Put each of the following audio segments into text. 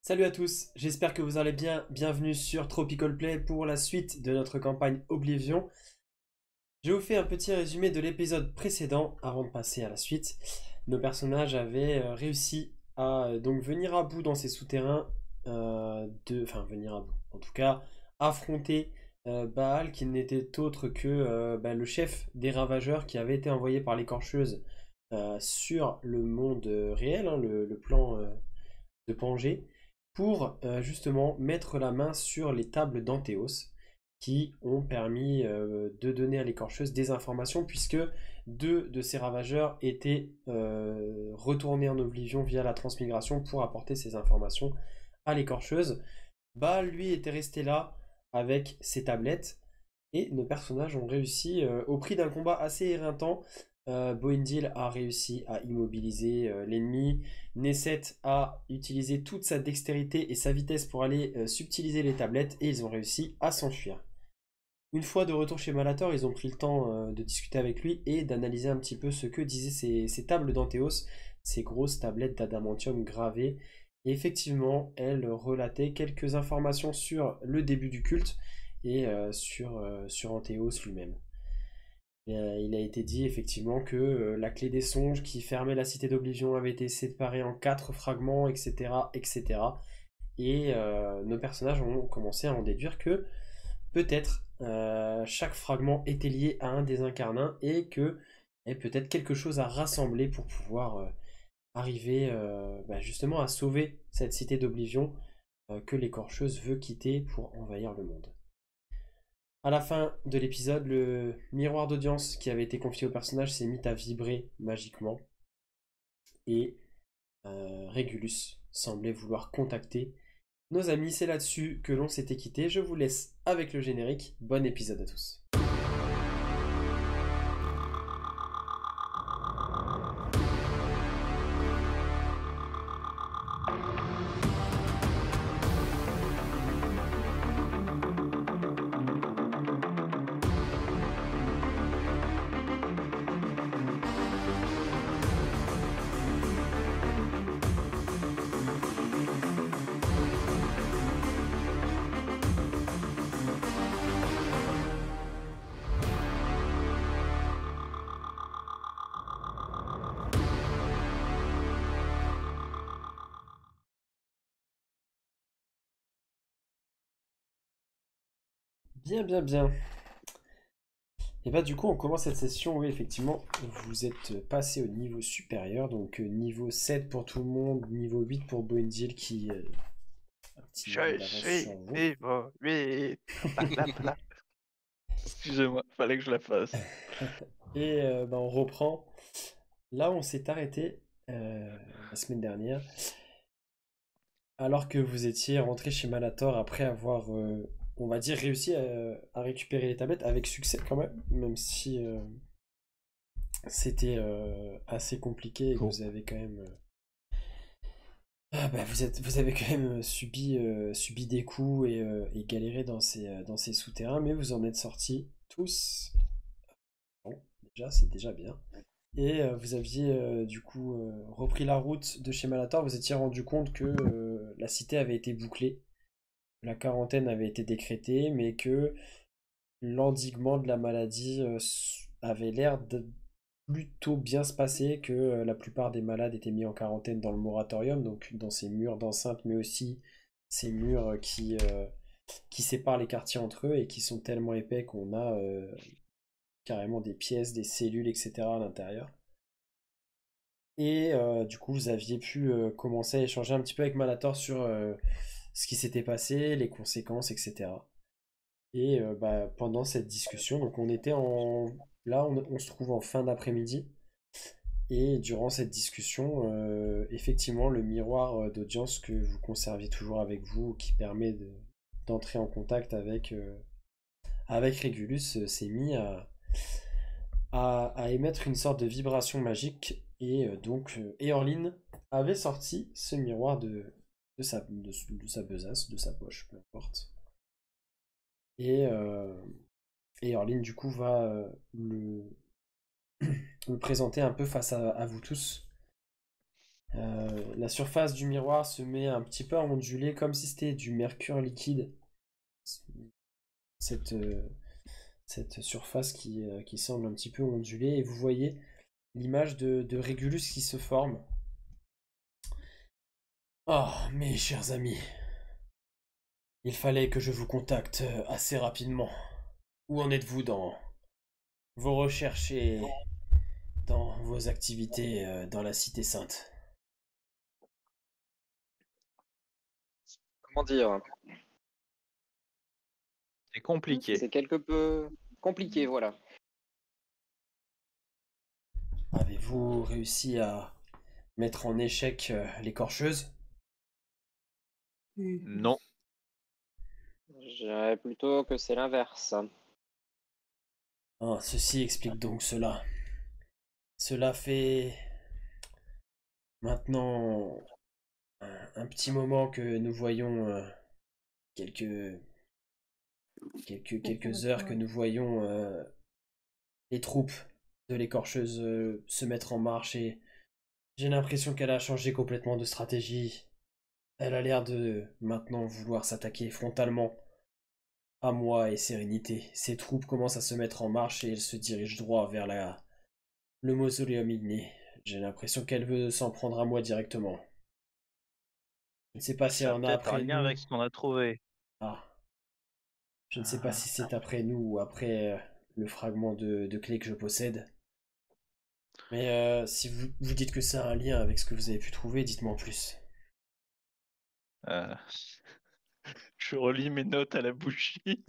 Salut à tous, j'espère que vous allez bien. Bienvenue sur Tropical Play pour la suite de notre campagne Oblivion. Je vous fais un petit résumé de l'épisode précédent avant de passer à la suite. Nos personnages avaient réussi à donc venir à bout dans ces souterrains, enfin venir à bout, en tout cas affronter Baal qui n'était autre que le chef des ravageurs qui avait été envoyé par l'écorcheuse sur le monde réel, hein, le plan de Pangée pour justement mettre la main sur les tables d'Anthéos qui ont permis de donner à l'écorcheuse des informations puisque deux de ces ravageurs étaient retournés en Oblivion via la transmigration pour apporter ces informations à l'écorcheuse. Bah lui était resté là avec ses tablettes et nos personnages ont réussi au prix d'un combat assez éreintant. Boindil a réussi à immobiliser l'ennemi. Nesset a utilisé toute sa dextérité et sa vitesse pour aller subtiliser les tablettes et ils ont réussi à s'enfuir. Une fois de retour chez Malator, ils ont pris le temps de discuter avec lui et d'analyser un petit peu ce que disaient ces tables d'Anthéos, ces grosses tablettes d'adamantium gravées. Et effectivement, elles relataient quelques informations sur le début du culte et sur Anthéos lui-même. Il a été dit effectivement que la clé des songes qui fermait la cité d'Oblivion avait été séparée en quatre fragments, etc. etc. Et nos personnages ont commencé à en déduire que peut-être chaque fragment était lié à un des incarnats et que y avait peut-être quelque chose à rassembler pour pouvoir arriver justement à sauver cette cité d'Oblivion que l'écorcheuse veut quitter pour envahir le monde. À la fin de l'épisode, le miroir d'audience qui avait été confié au personnage s'est mis à vibrer magiquement et Régulus semblait vouloir contacter nos amis. C'est là-dessus que l'on s'était quitté. Je vous laisse avec le générique. Bon épisode à tous. Bien, bien, bien. Et bah du coup on commence cette session, oui effectivement, vous êtes passé au niveau supérieur, donc niveau 7 pour tout le monde, niveau 8 pour Boindil qui a un petit niveau Je d'avance suis sur vous. évolué. Blablabla. Excusez-moi, fallait que je la fasse. Et on reprend là où on s'est arrêté la semaine dernière, alors que vous étiez rentré chez Malator après avoir, on va dire, réussi à récupérer les tablettes avec succès quand même si c'était assez compliqué et que Bon. vous avez quand même vous avez quand même subi des coups et galéré dans ces souterrains, mais vous en êtes sortis tous. Bon, déjà, c'est déjà bien. Et vous aviez du coup repris la route de chez Malator, vous étiez rendu compte que la cité avait été bouclée, la quarantaine avait été décrétée, mais que l'endiguement de la maladie avait l'air de plutôt bien se passer, que la plupart des malades étaient mis en quarantaine dans le moratorium, donc dans ces murs d'enceinte, mais aussi ces murs qui séparent les quartiers entre eux et qui sont tellement épais qu'on a carrément des pièces, des cellules, etc. à l'intérieur. Et du coup, vous aviez pu commencer à échanger un petit peu avec Malator sur ce qui s'était passé, les conséquences, etc. Et pendant cette discussion, donc on était en... Là, on se trouve en fin d'après-midi. Et durant cette discussion, effectivement, le miroir d'audience que vous conserviez toujours avec vous, qui permet d'entrer en contact avec Régulus, s'est mis à émettre une sorte de vibration magique. Et donc, Eorline avait sorti ce miroir de sa besace, de sa poche, peu importe. Et Eorline, du coup, va le présenter un peu face à vous tous. La surface du miroir se met un petit peu à onduler comme si c'était du mercure liquide. Cette, euh, cette surface qui semble un petit peu ondulée et vous voyez l'image de Régulus qui se forme. Oh, mes chers amis, il fallait que je vous contacte assez rapidement. Où en êtes-vous dans vos recherches et dans vos activités dans la Cité Sainte? Comment dire? C'est compliqué. C'est quelque peu compliqué, voilà. Avez-vous réussi à mettre en échec l'écorcheuse? Non. Je dirais plutôt que c'est l'inverse. Ah, ceci explique donc cela. Cela fait maintenant un petit moment que nous voyons quelques, quelques heures que nous voyons les troupes de l'écorcheuse se mettre en marche et j'ai l'impression qu'elle a changé complètement de stratégie. Elle a l'air de maintenant vouloir s'attaquer frontalement à moi et Sérénité. Ses troupes commencent à se mettre en marche et elles se dirigent droit vers le mausoleum igné. J'ai l'impression qu'elle veut s'en prendre à moi directement. Je ne sais pas si elle Ça a en a peut-être un après lien nous. avec ce qu'on a trouvé. Ah, je ne sais pas si c'est après nous ou après le fragment de clé que je possède. Mais si vous dites que ça a un lien avec ce que vous avez pu trouver, dites-moi en plus. Euh, Je relis mes notes à la bougie.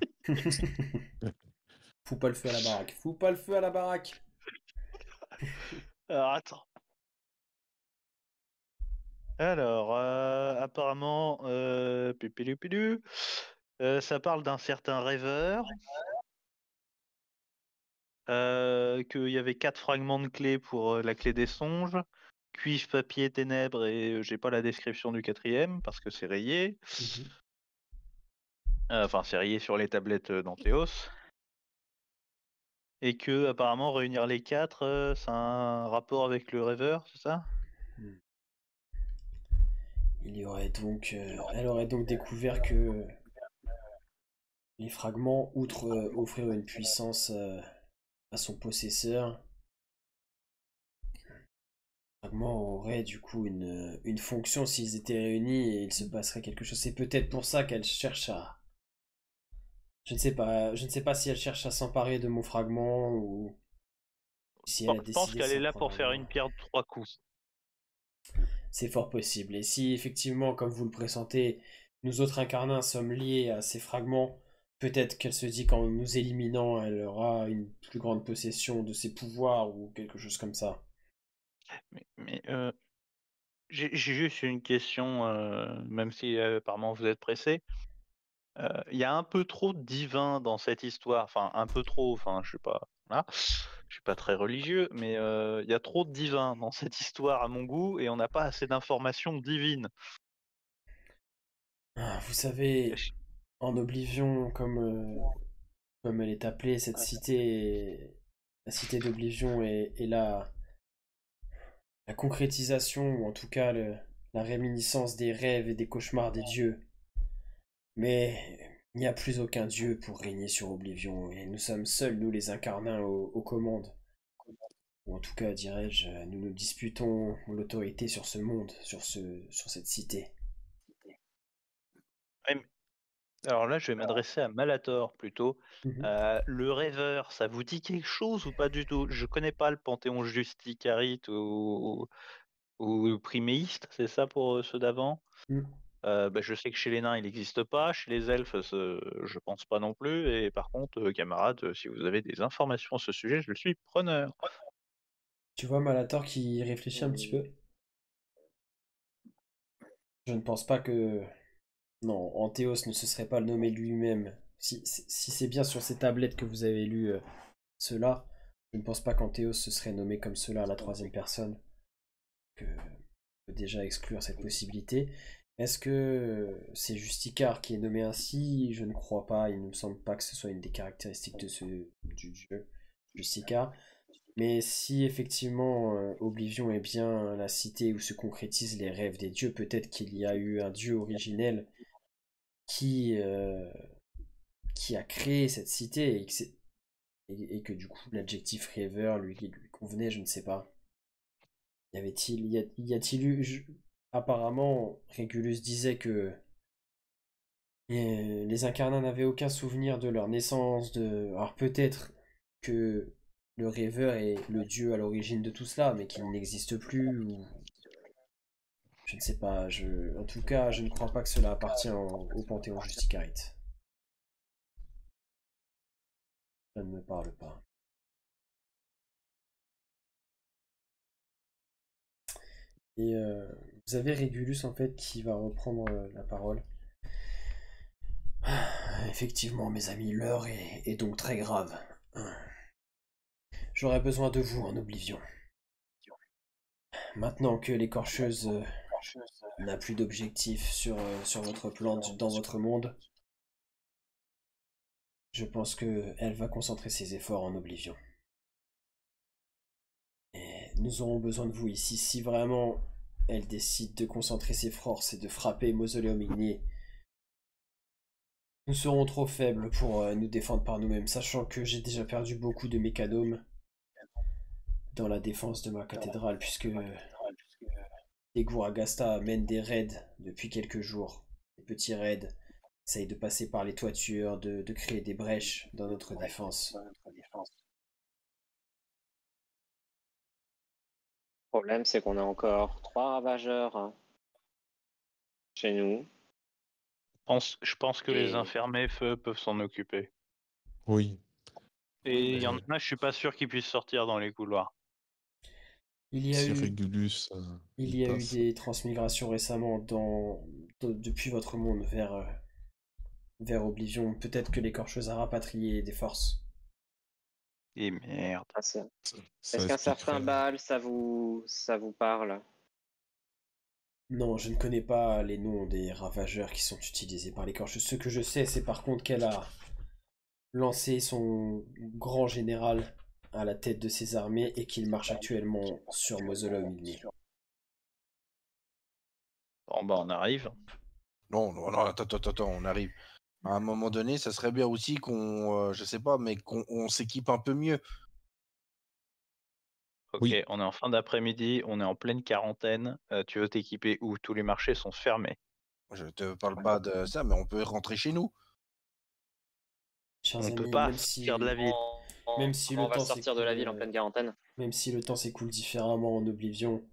Fous pas le feu à la baraque. Fous pas le feu à la baraque. Alors, attends. Alors, apparemment, pipilupilu, ça parle d'un certain rêveur, qu'il y avait 4 fragments de clés pour la clé des songes, cuivre, papier, ténèbres, et j'ai pas la description du 4e parce que c'est rayé. Mhm. Enfin, c'est rayé sur les tablettes d'Antéos. Et que, apparemment, réunir les 4, ça a un rapport avec le rêveur, c'est ça? Il y aurait donc, elle aurait donc découvert que les fragments, outre offrir une puissance à son possesseur, les fragments auraient du coup une fonction s'ils étaient réunis et il se passerait quelque chose. C'est peut-être pour ça qu'elle cherche à. Je ne sais pas si elle cherche à s'emparer de mon fragment ou si elle a Je pense décidé de qu'elle est s'en là prendre pour à faire moi. une pierre de 3 coups. C'est fort possible. Et si effectivement, comme vous le pressentez, nous autres incarnats sommes liés à ces fragments, peut-être qu'elle se dit qu'en nous éliminant, elle aura une plus grande possession de ses pouvoirs ou quelque chose comme ça. Mais j'ai juste une question, même si apparemment vous êtes pressé. Il y a un peu trop de divin dans cette histoire, enfin un peu trop, enfin je sais pas, voilà. Je suis pas très religieux, mais il y a trop de divin dans cette histoire à mon goût et on n'a pas assez d'informations divines. Ah, vous savez, en Oblivion, comme elle est appelée, cette cité, la cité d'Oblivion est la concrétisation, ou en tout cas la réminiscence des rêves et des cauchemars des dieux. Mais il n'y a plus aucun dieu pour régner sur Oblivion, et nous sommes seuls, nous les incarnats, aux commandes. Ou en tout cas, dirais-je, nous nous disputons l'autorité sur ce monde, sur cette cité. Ouais, alors là, je vais m'adresser à Malator plutôt. Mhm. Le rêveur, ça vous dit quelque chose ou pas du tout? Je connais pas le Panthéon Justicarite ou Priméiste, c'est ça pour ceux d'avant? Mhm. Bah, je sais que chez les nains, il n'existe pas. Chez les elfes, je pense pas non plus. Et par contre, camarades, si vous avez des informations à ce sujet, je suis preneur. Tu vois Malator qui réfléchit un petit peu. Je ne pense pas que... Non, Anthéos ne se serait pas nommé lui-même. Si c'est bien sur ces tablettes que vous avez lu cela, je ne pense pas qu'Anthéos se serait nommé comme cela à la troisième personne. Que peut déjà exclure cette possibilité. Est-ce que c'est Justicar qui est nommé ainsi? Je ne crois pas. Il ne me semble pas que ce soit une des caractéristiques de du dieu Justicar. Mais si effectivement Oblivion est bien la cité où se concrétisent les rêves des dieux, peut-être qu'il y a eu un dieu originel qui, euh, qui a créé cette cité et que du coup l'adjectif rêveur lui convenait, je ne sais pas. Y a-t-il eu. Apparemment, Régulus disait que les incarnats n'avaient aucun souvenir de leur naissance, alors peut-être que le rêveur est le dieu à l'origine de tout cela, mais qu'il n'existe plus, ou je ne sais pas. En tout cas, je ne crois pas que cela appartient au Panthéon Justicarite. Ça ne me parle pas. Et vous avez Régulus en fait qui va reprendre la parole. Effectivement, mes amis, l'heure est donc très grave. J'aurais besoin de vous en Oblivion. Maintenant que l'écorcheuse n'a plus d'objectif sur votre plan, dans votre monde, je pense que elle va concentrer ses efforts en Oblivion. Et nous aurons besoin de vous ici. Si vraiment elle décide de concentrer ses forces et de frapper Mausoleum Igné, nous serons trop faibles pour nous défendre par nous-mêmes, sachant que j'ai déjà perdu beaucoup de mécanomes dans la défense de ma cathédrale, puisque les Gouragasta mènent des raids depuis quelques jours. Des petits raids essayent de passer par les toitures, de créer des brèches dans notre défense. Le problème, c'est qu'on a encore 3 ravageurs chez nous. Je pense que les infirmés feu peuvent s'en occuper. Oui. Et il y en a, je suis pas sûr qu'ils puissent sortir dans les couloirs. Il y a Si eu, Régulus, il y a eu des transmigrations récemment depuis votre monde vers Oblivion. Peut-être que l'écorcheuse a rapatrié des forces. Et merde. ça Est-ce qu'un certain expliquerait- Baal, ça vous parle? Non, je ne connais pas les noms des ravageurs qui sont utilisés par l'écorcheuse. Ce que je sais, c'est par contre qu'elle a lancé son grand général à la tête de ses armées et qu'il marche actuellement sur Mausoleum Igné. Bon bah on arrive. Non, attends, on arrive. À un moment donné, ça serait bien aussi qu'on, je sais pas, mais qu'on s'équipe un peu mieux. Ok, Oui. on est en fin d'après-midi, on est en pleine quarantaine. Tu veux t'équiper où tous les marchés sont fermés? Je te parle pas de ça, mais on peut rentrer chez nous. Chers On amis, peut pas même si, sortir de la ville. même si Comment le on va temps sortir de la ville en s'écoule, pleine quarantaine? même si le temps s'écoule différemment en Oblivion,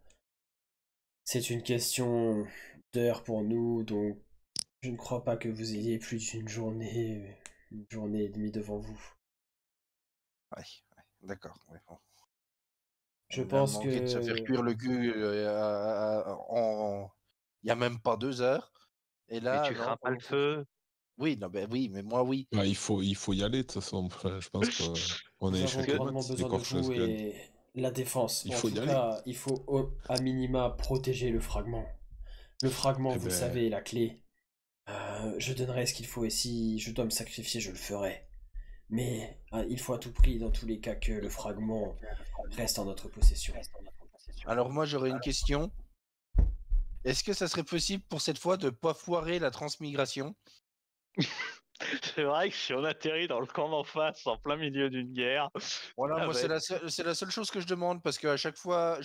c'est une question d'heures pour nous, donc je ne crois pas que vous ayez plus une journée et demie devant vous. Ouais, d'accord. Ouais, bon. Je On a pense manqué de se faire que cuire le cul il y a même pas 2 heures. Et Mais là, tu non, crains pas le feu? Oui, non, ben oui, mais moi oui. Bah, il faut y aller, de toute façon. Enfin, je pense qu'on nous a avons échec grandement mat. besoin de vous et la défense. Il En faut tout y aller. cas, il faut à minima protéger le fragment. Le fragment, Eh vous le ben, savez, est la clé. Je donnerai ce qu'il faut et si je dois me sacrifier, je le ferai. Mais il faut à tout prix, dans tous les cas, que le fragment reste en notre possession. Alors moi, j'aurais une question. Est-ce que ça serait possible pour cette fois de pas foirer la transmigration? C'est vrai que si on atterrit dans le camp d'en face, en plein milieu d'une guerre, Voilà, ça moi va c'est être- la seule chose que je demande parce qu'à chaque fois,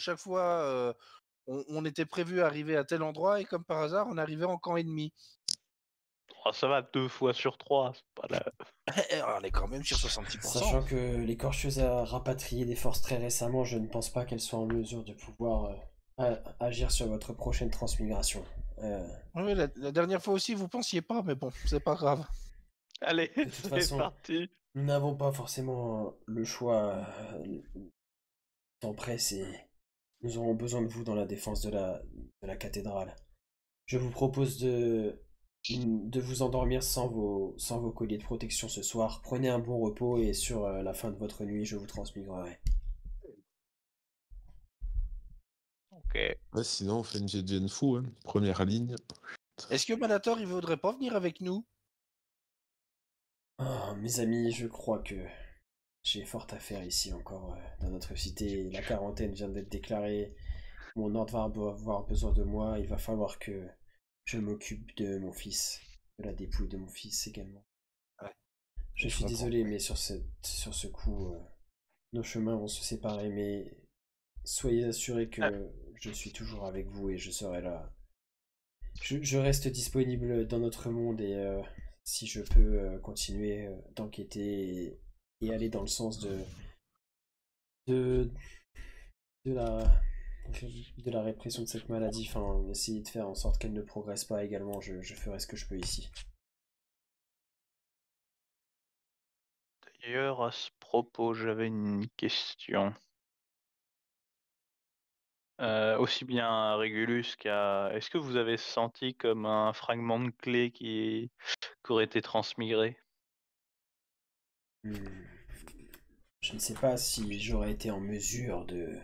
on était prévu arriver à tel endroit et comme par hasard, on arrivait en camp ennemi. Oh, ça va 2 fois sur 3, c'est pas la... On est quand même sur 66%. Sachant que l'écorcheuse a rapatrié des forces très récemment, je ne pense pas qu'elle soit en mesure de pouvoir agir sur votre prochaine transmigration. Oui, la dernière fois aussi, vous pensiez pas, mais bon, c'est pas grave. Allez, De toute c'est façon, parti. nous n'avons pas forcément le choix. Temps presse et nous aurons besoin de vous dans la défense de la cathédrale. Je vous propose de vous endormir sans vos colliers de protection ce soir. Prenez un bon repos et sur la fin de votre nuit, je vous transmigrerai. Ok. ouais, sinon, on fait une GGN fou, hein. Première ligne. Est-ce que Malator, il voudrait pas venir avec nous? Ah, mes amis, je crois que j'ai fort à faire ici encore dans notre cité. La quarantaine vient d'être déclarée. Mon ordre va avoir besoin de moi. Il va falloir que je m'occupe de mon fils, de la dépouille de mon fils également. Ouais. Je suis désolé, mais sur ce coup, nos chemins vont se séparer, mais soyez assurés que je suis toujours avec vous et je serai là. Je reste disponible dans notre monde et si je peux continuer d'enquêter et aller dans le sens de, de la, de la répression de cette maladie, enfin, essayer de faire en sorte qu'elle ne progresse pas également, je ferai ce que je peux ici. D'ailleurs, à ce propos, j'avais une question. Aussi bien à Régulus qu'à... Est-ce que vous avez senti comme un fragment de clé qui aurait été transmigré? Je ne sais pas si j'aurais été en mesure de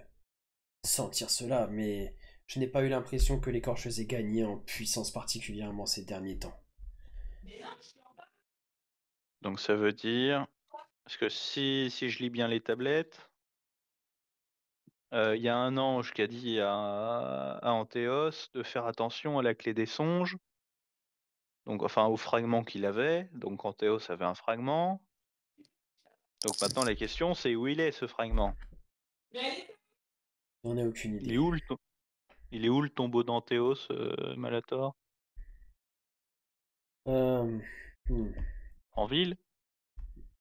sentir cela, mais je n'ai pas eu l'impression que l'écorcheuse ait gagné en puissance particulièrement ces derniers temps. Donc ça veut dire... Parce que si je lis bien les tablettes, il y a un ange qui a dit à Anthéos de faire attention à la clé des songes, donc enfin au fragment qu'il avait, donc Anthéos avait un fragment. Donc maintenant la question c'est où il est ce fragment? J'en ai aucune Il idée. est où le tombeau d'Anthéos, Malator? Hmm. En ville?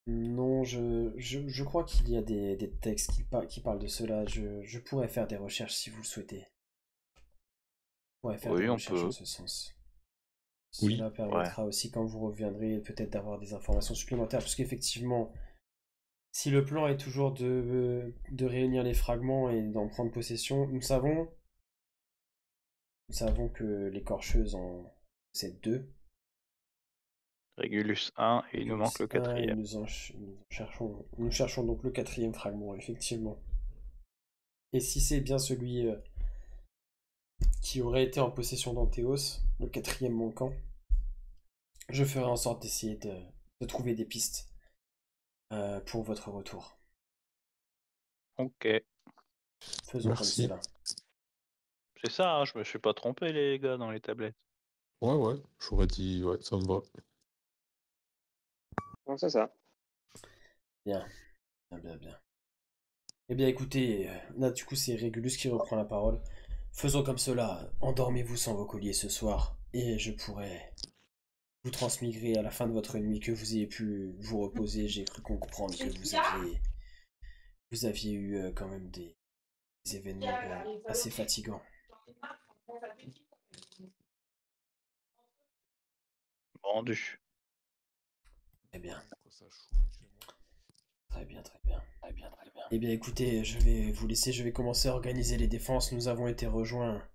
Non, je crois qu'il y a des textes qui parlent de cela. Je pourrais faire des recherches si vous le souhaitez. Je pourrais faire des Oui, on recherches en peut. ce sens. Oui. Cela permettra aussi, quand vous reviendrez, peut-être d'avoir des informations supplémentaires. Parce qu'effectivement, si le plan est toujours de réunir les fragments et d'en prendre possession, nous savons que l'écorcheuse en possède deux. Régulus 1 et il nous manque le Régulus 1, et quatrième. nous cherchons donc le quatrième fragment, effectivement. Et si c'est bien celui qui aurait été en possession d'Anthéos, le quatrième manquant, je ferai en sorte d'essayer de trouver des pistes pour votre retour. Ok. Faisons comme Merci. cela. C'est ça, hein, je me suis pas trompé les gars dans les tablettes. Ouais, j'aurais dit, ouais, ça me va. Non, c'est ça. Bien. Eh bien écoutez, là du coup c'est Régulus qui reprend la parole. Faisons comme cela, endormez-vous sans vos colliers ce soir, et je pourrai vous transmigrer à la fin de votre nuit, que vous ayez pu vous reposer. J'ai cru comprendre que vous aviez eu quand même des événements assez fatigants. Vendu. Très bien. Très bien. Eh bien écoutez, je vais vous laisser, je vais commencer à organiser les défenses. Nous avons été rejoints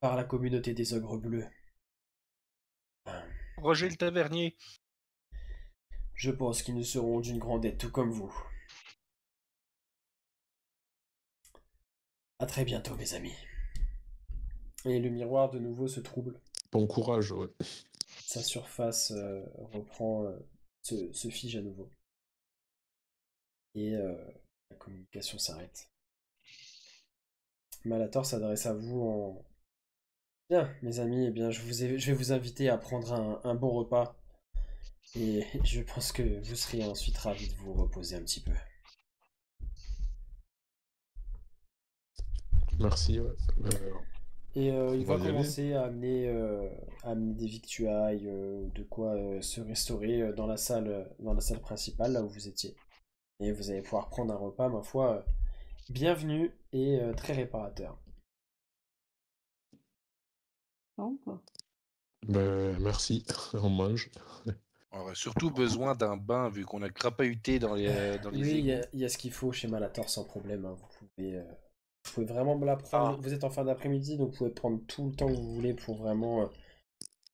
par la communauté des ogres bleus. Roger le tavernier. Je pense qu'ils nous seront d'une grande aide, tout comme vous. À très bientôt, mes amis. Et le miroir de nouveau se trouble. Bon courage, ouais. Sa surface reprend, se fige à nouveau. Et la communication s'arrête. Malator s'adresse à vous en... Bien, mes amis, eh bien, je vais vous inviter à prendre un bon repas. Et je pense que vous serez ensuite ravis de vous reposer un petit peu. Merci, ouais. Et il va va y aller. commencer à amener des victuailles, de quoi se restaurer dans la salle principale, là où vous étiez. Et vous allez pouvoir prendre un repas, ma foi, bienvenu et très réparateur. Merci, on mange. On aurait surtout besoin d'un bain vu qu'on a crapahuté dans les Oui, égouts. il y a ce qu'il faut chez Malator sans problème, hein. Vous pouvez vraiment la prendre. Vous êtes en fin d'après-midi, donc vous pouvez prendre tout le temps que vous voulez pour vraiment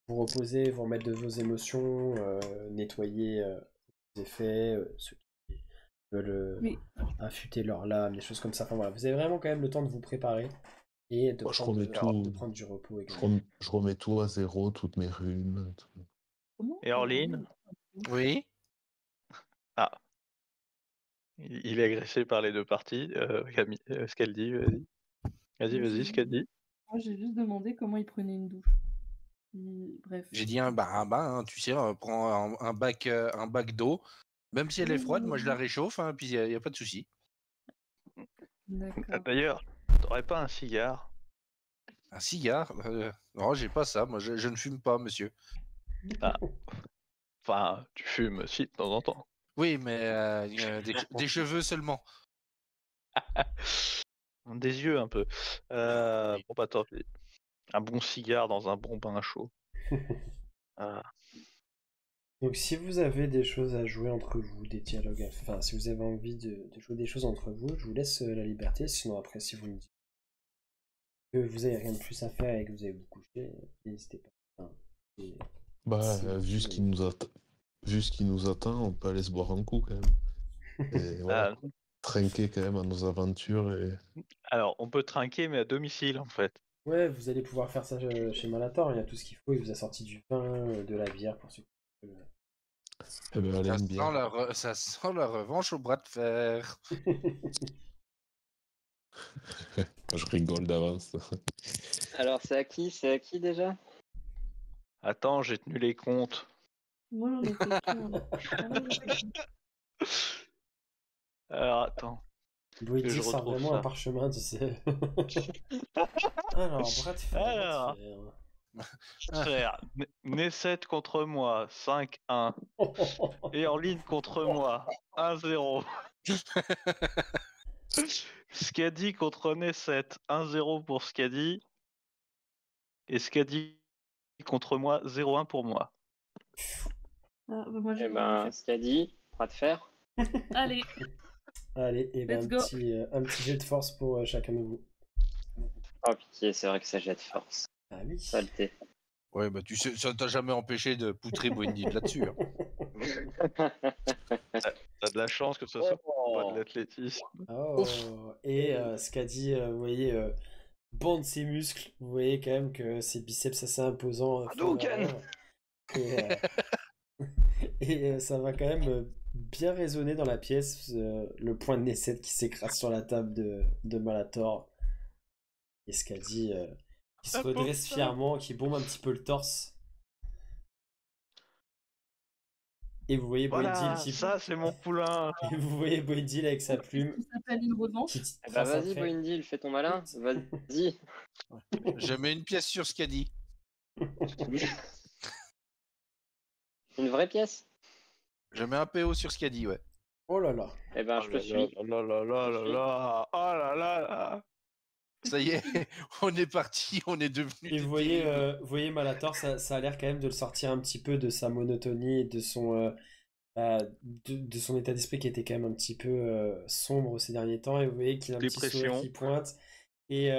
vous reposer, vous remettre de vos émotions, nettoyer vos effets, ceux qui veulent affûter leur lame, des choses comme ça. Enfin voilà, vous avez vraiment quand même le temps de vous préparer et de, Moi, je prendre, remets tout. de prendre du repos également. Je remets tout à zéro, toutes mes runes. Et Orline? Oui. Ah. Il est agressé par les deux parties. Camille, ce qu'elle dit, vas-y. Vas-y, ce qu'elle dit. Moi, j'ai juste demandé comment il prenait une douche. Bref. J'ai dit un bain, tu sais, prends un bac d'eau. Même si elle est froide, moi je la réchauffe, hein, puis il n'y a pas de souci. D'accord. D'ailleurs, t'aurais pas un cigare? Un cigare? Non, j'ai pas ça. Moi, je ne fume pas, monsieur. Ah. Enfin, tu fumes aussi de temps en temps. Oui, mais des cheveux seulement. Des yeux un peu. Bon, bah tant pis. Un bon cigare dans un bon bain chaud. Ah. Donc si vous avez des choses à jouer entre vous, des dialogues, enfin si vous avez envie de jouer des choses entre vous, je vous laisse la liberté, sinon après si vous me dites que vous avez rien de plus à faire et que vous allez vous coucher, n'hésitez pas. Enfin, Bah, si- vu ce si- qui nous attend, on peut aller se boire un coup quand même. Et voilà, Ah, trinquer quand même à nos aventures et... alors, on peut trinquer, mais à domicile en fait. Ouais, vous allez pouvoir faire ça chez Malator, il y a tout ce qu'il faut, il vous a sorti du vin, de la bière pour ceux qui veulent. Eh ben, allez, Ça une sent, bière. ça sent la revanche au bras de fer. Je rigole d'avance. Alors, c'est à qui? C'est à qui déjà? Attends, j'ai tenu les comptes. Moi, j'en ai fait tout. Alors, attends. Boydie je sort retrouve vraiment ça. un parchemin, tu sais. Alors, bras de fer, Alors. bras de Frère, Nesset contre moi, 5-1. Et en ligne contre moi, 1-0. Skadi contre Nesset, 1-0 pour Skadi. Et Skadi contre moi, 0-1 pour moi. Ah, bah, moi, j'ai Eh ben, ce qu'a dit, bras de fer. Allez, Allez, et ben Let's un go. petit jet de force pour chacun de vous. Oh pitié, c'est vrai que ça jette force. Ah oui. Saleté. Ouais, bah tu sais, ça t'a jamais empêché de poutrer Wendy là-dessus. Hein. T'as de la chance que ce soit pas de l'athlétisme. Oh. Et ce qu'a dit, vous voyez, bande ses muscles, vous voyez quand même que ses biceps assez imposants. Hadouken! Et ça va quand même bien résonner dans la pièce, le point de Nesset qui s'écrase sur la table de Malator. Et ce qu'a dit, qui se redresse fièrement, qui bombe un petit peu le torse. Et vous voyez Voilà, Boydil qui... ça c'est mon poulain. Et vous voyez Boydil avec sa plume. ça s'appelle une revanche. Qui Eh ben, vas-y, Boindil, fais ton malin. Vas-y. Je mets une pièce sur ce qu'a dit. Une vraie pièce? Je mets un PO sur ce qu'a dit, ouais. Oh là là. Eh ben, je te suis. Oh là là là là là. Oh là là là. Ça y est, on est parti, on est devenu. Et vous voyez Malator, ça a l'air quand même de le sortir un petit peu de sa monotonie et de son état d'esprit qui était quand même un petit peu sombre ces derniers temps. Et vous voyez qu'il a un petit sourire qui pointe. Et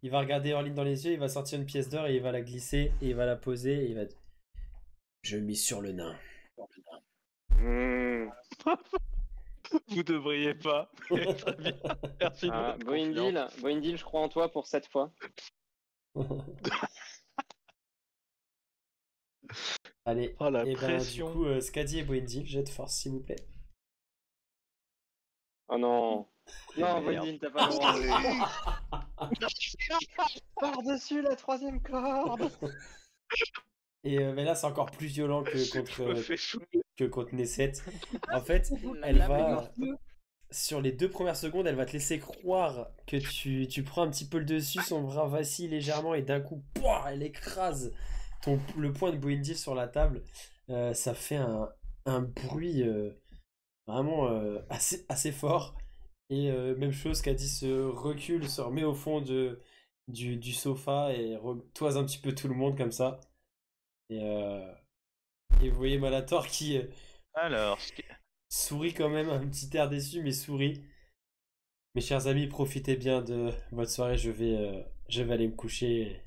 il va regarder Orline dans les yeux, il va sortir une pièce d'or et il va la glisser et il va la poser et il va dire: je mise sur le nain. Vous devriez pas. Très bien. Merci Ah, de votre Boindil, je crois en toi pour cette fois. Allez, Oh, la et pression. du coup, Skadi et Boindil, jet de force s'il vous plaît. Oh non. Non, merde. Boindil, t'as pas le droit. Par-dessus la troisième corde. Et mais là, c'est encore plus violent que Je me fais saouler. contre Nesset. En fait, elle va... Sur les 2 premières secondes, elle va te laisser croire que tu prends un petit peu le dessus, son bras vacille légèrement et d'un coup, pouah, elle écrase le poing de Boindil sur la table. Ça fait un bruit vraiment assez fort. Et même chose qu'Adi se recule, se remet au fond du sofa et toise un petit peu tout le monde comme ça. Et vous voyez Malator qui Alors, sourit quand même, un petit air déçu, mais sourit. Mes chers amis, profitez bien de votre soirée, je vais aller me coucher.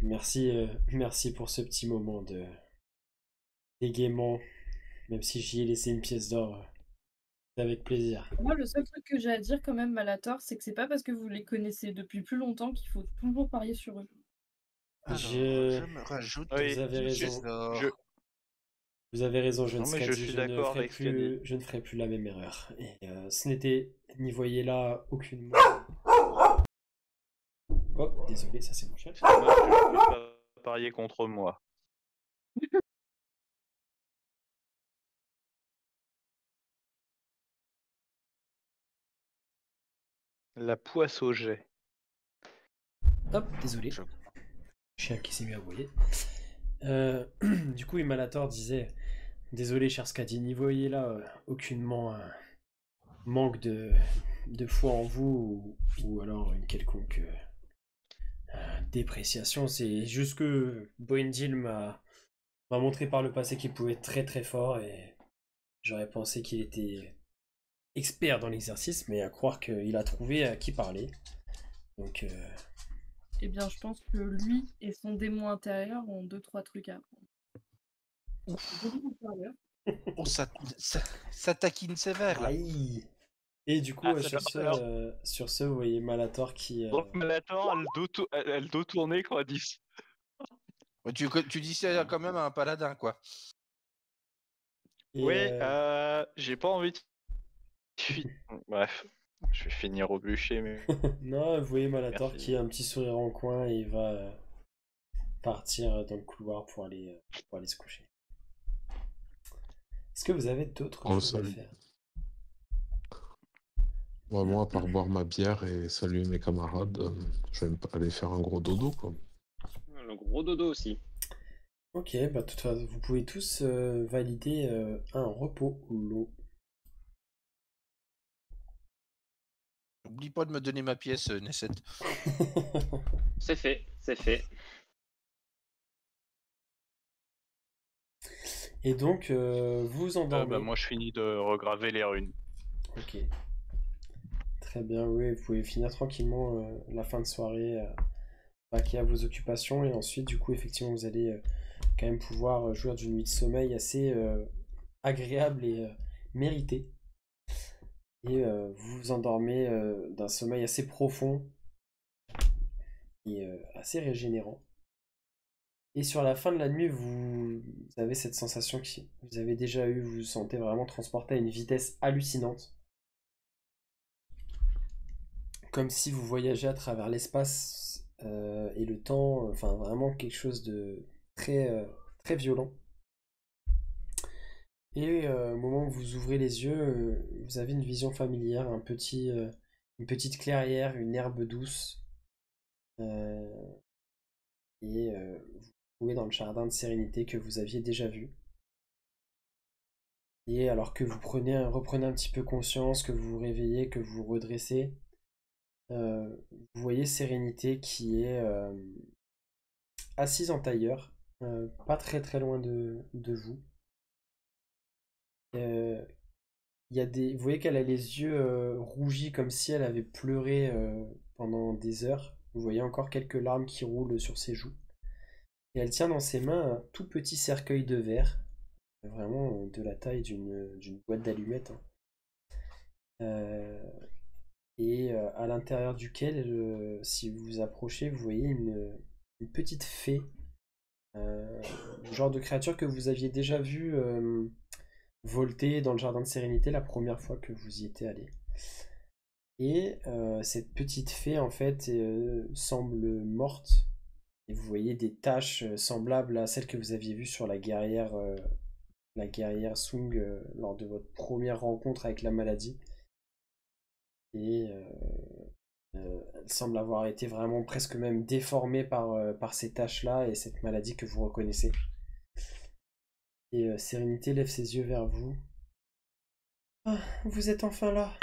Merci pour ce petit moment d'égaiement, même si j'y ai laissé une pièce d'or, c'est avec plaisir. Moi, le seul truc que j'ai à dire quand même, Malator, c'est que c'est pas parce que vous les connaissez depuis plus longtemps qu'il faut toujours parier sur eux. Alors, je me rajoute. Vous avez raison. Vous avez raison, jeune Non, mais je Scadi, suis je ne d'accord ferai avec ce qu'a dit. je ne ferai plus la même erreur. Et ce n'était, n'y voyez là aucunement. Oh, désolé, ça c'est mon chat. C'est dommage que je puisse pas parier contre moi. La poisse au jet. Hop, désolé. Je- Chien qui s'est mis à aboyer. Du coup, Imalator disait désolé, cher Scadi, n'y voyez là aucunement un manque de foi en vous ou alors une quelconque dépréciation. C'est juste que Boindil m'a montré par le passé qu'il pouvait être très très fort et j'aurais pensé qu'il était expert dans l'exercice, mais à croire qu'il a trouvé à qui parler. Donc, Eh bien, je pense que lui et son démon intérieur ont 2-3 trucs à apprendre. Démon intérieur. Oh, ça taquine sévère là. aïe. Et du coup, Ah, ça sur, va, sur ce, vous voyez Malator qui... Donc Malator a le dos tourné quand elle dit ça. Ouais, tu dis ça quand même à un paladin, quoi. et, Oui, j'ai pas envie de... Bref, je vais finir au bûcher, mais... non, vous voyez Malator Merci. qui a un petit sourire en coin et il va partir dans le couloir pour aller se coucher. Est-ce que vous avez d'autres On le choses à salue. faire? Vraiment, à part boire ma bière et saluer mes camarades, je vais aller faire un gros dodo, quoi. Le gros dodo aussi. Ok, bah de toute façon, vous pouvez tous valider un repos long. N'oublie pas de me donner ma pièce, Nesset. C'est fait, c'est fait. Et donc, vous endormez. Bah, moi, je finis de regraver les runes. Ok. Très bien, oui, vous pouvez finir tranquillement la fin de soirée, vaquer à vos occupations, et ensuite, du coup, effectivement, vous allez quand même pouvoir jouir d'une nuit de sommeil assez agréable et méritée. Et vous vous endormez d'un sommeil assez profond et assez régénérant. Et sur la fin de la nuit, vous avez cette sensation que vous avez déjà eue, vous vous sentez vraiment transporté à une vitesse hallucinante. Comme si vous voyagez à travers l'espace et le temps, enfin vraiment quelque chose de très violent. Et au moment où vous ouvrez les yeux, vous avez une vision familière, une petite clairière, une herbe douce, et vous vous trouvez dans le jardin de sérénité que vous aviez déjà vu. Et alors que vous reprenez un petit peu conscience, que vous vous réveillez, que vous vous redressez, vous voyez Sérénité qui est assise en tailleur, pas très très loin de vous. Vous voyez qu'elle a les yeux rougis comme si elle avait pleuré pendant des heures. Vous voyez encore quelques larmes qui roulent sur ses joues. Et elle tient dans ses mains un tout petit cercueil de verre, vraiment de la taille d'une boîte d'allumettes, hein. Et à l'intérieur duquel, si vous vous approchez, vous voyez une petite fée, le genre de créature que vous aviez déjà vue volter dans le jardin de sérénité la première fois que vous y étiez allé. Et cette petite fée, en fait, semble morte. Et vous voyez des taches semblables à celles que vous aviez vues sur la guerrière Sung lors de votre première rencontre avec la maladie. Et elle semble avoir été vraiment presque même déformée par ces taches-là et cette maladie que vous reconnaissez. Et Sérénité lève ses yeux vers vous. Ah, vous êtes enfin là.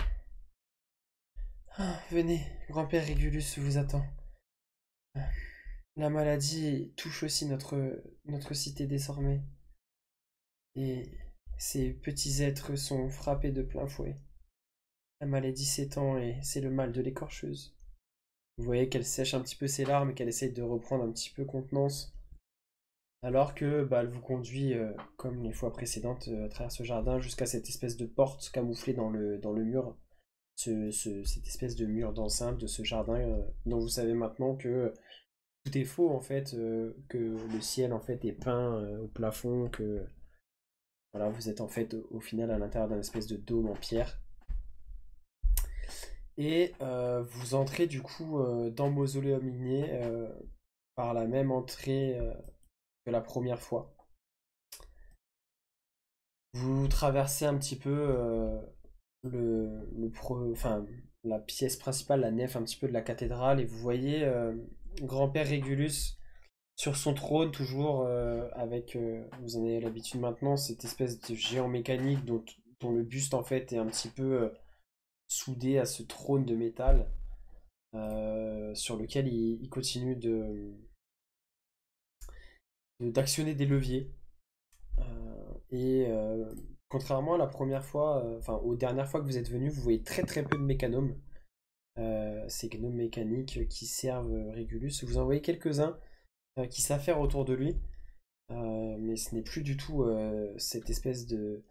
Ah, venez, grand-père Régulus vous attend. La maladie touche aussi notre cité désormais. Et ces petits êtres sont frappés de plein fouet. La maladie s'étend et c'est le mal de l'écorcheuse. Vous voyez qu'elle sèche un petit peu ses larmes et qu'elle essaye de reprendre un petit peu contenance. Alors que elle vous conduit, comme les fois précédentes, à travers ce jardin jusqu'à cette espèce de porte camouflée dans le mur. Cette espèce de mur d'enceinte de ce jardin dont vous savez maintenant que tout est faux en fait, que le ciel en fait est peint au plafond, que Voilà, vous êtes en fait au final à l'intérieur d'un espèce de dôme en pierre. Et vous entrez du coup dans Mausoleum Igné par la même entrée que la première fois. Vous traversez un petit peu enfin, la pièce principale, la nef un petit peu de la cathédrale, et vous voyez grand-père Régulus sur son trône, toujours avec, vous en avez l'habitude maintenant, cette espèce de géant mécanique dont le buste en fait est un petit peu soudé à ce trône de métal sur lequel il continue d'actionner des leviers. Et contrairement à la première fois, enfin aux dernières fois que vous êtes venu, vous voyez très très peu de mécanomes. Ces gnomes mécaniques qui servent Régulus. Vous en voyez quelques-uns qui s'affairent autour de lui, mais ce n'est plus du tout cette espèce de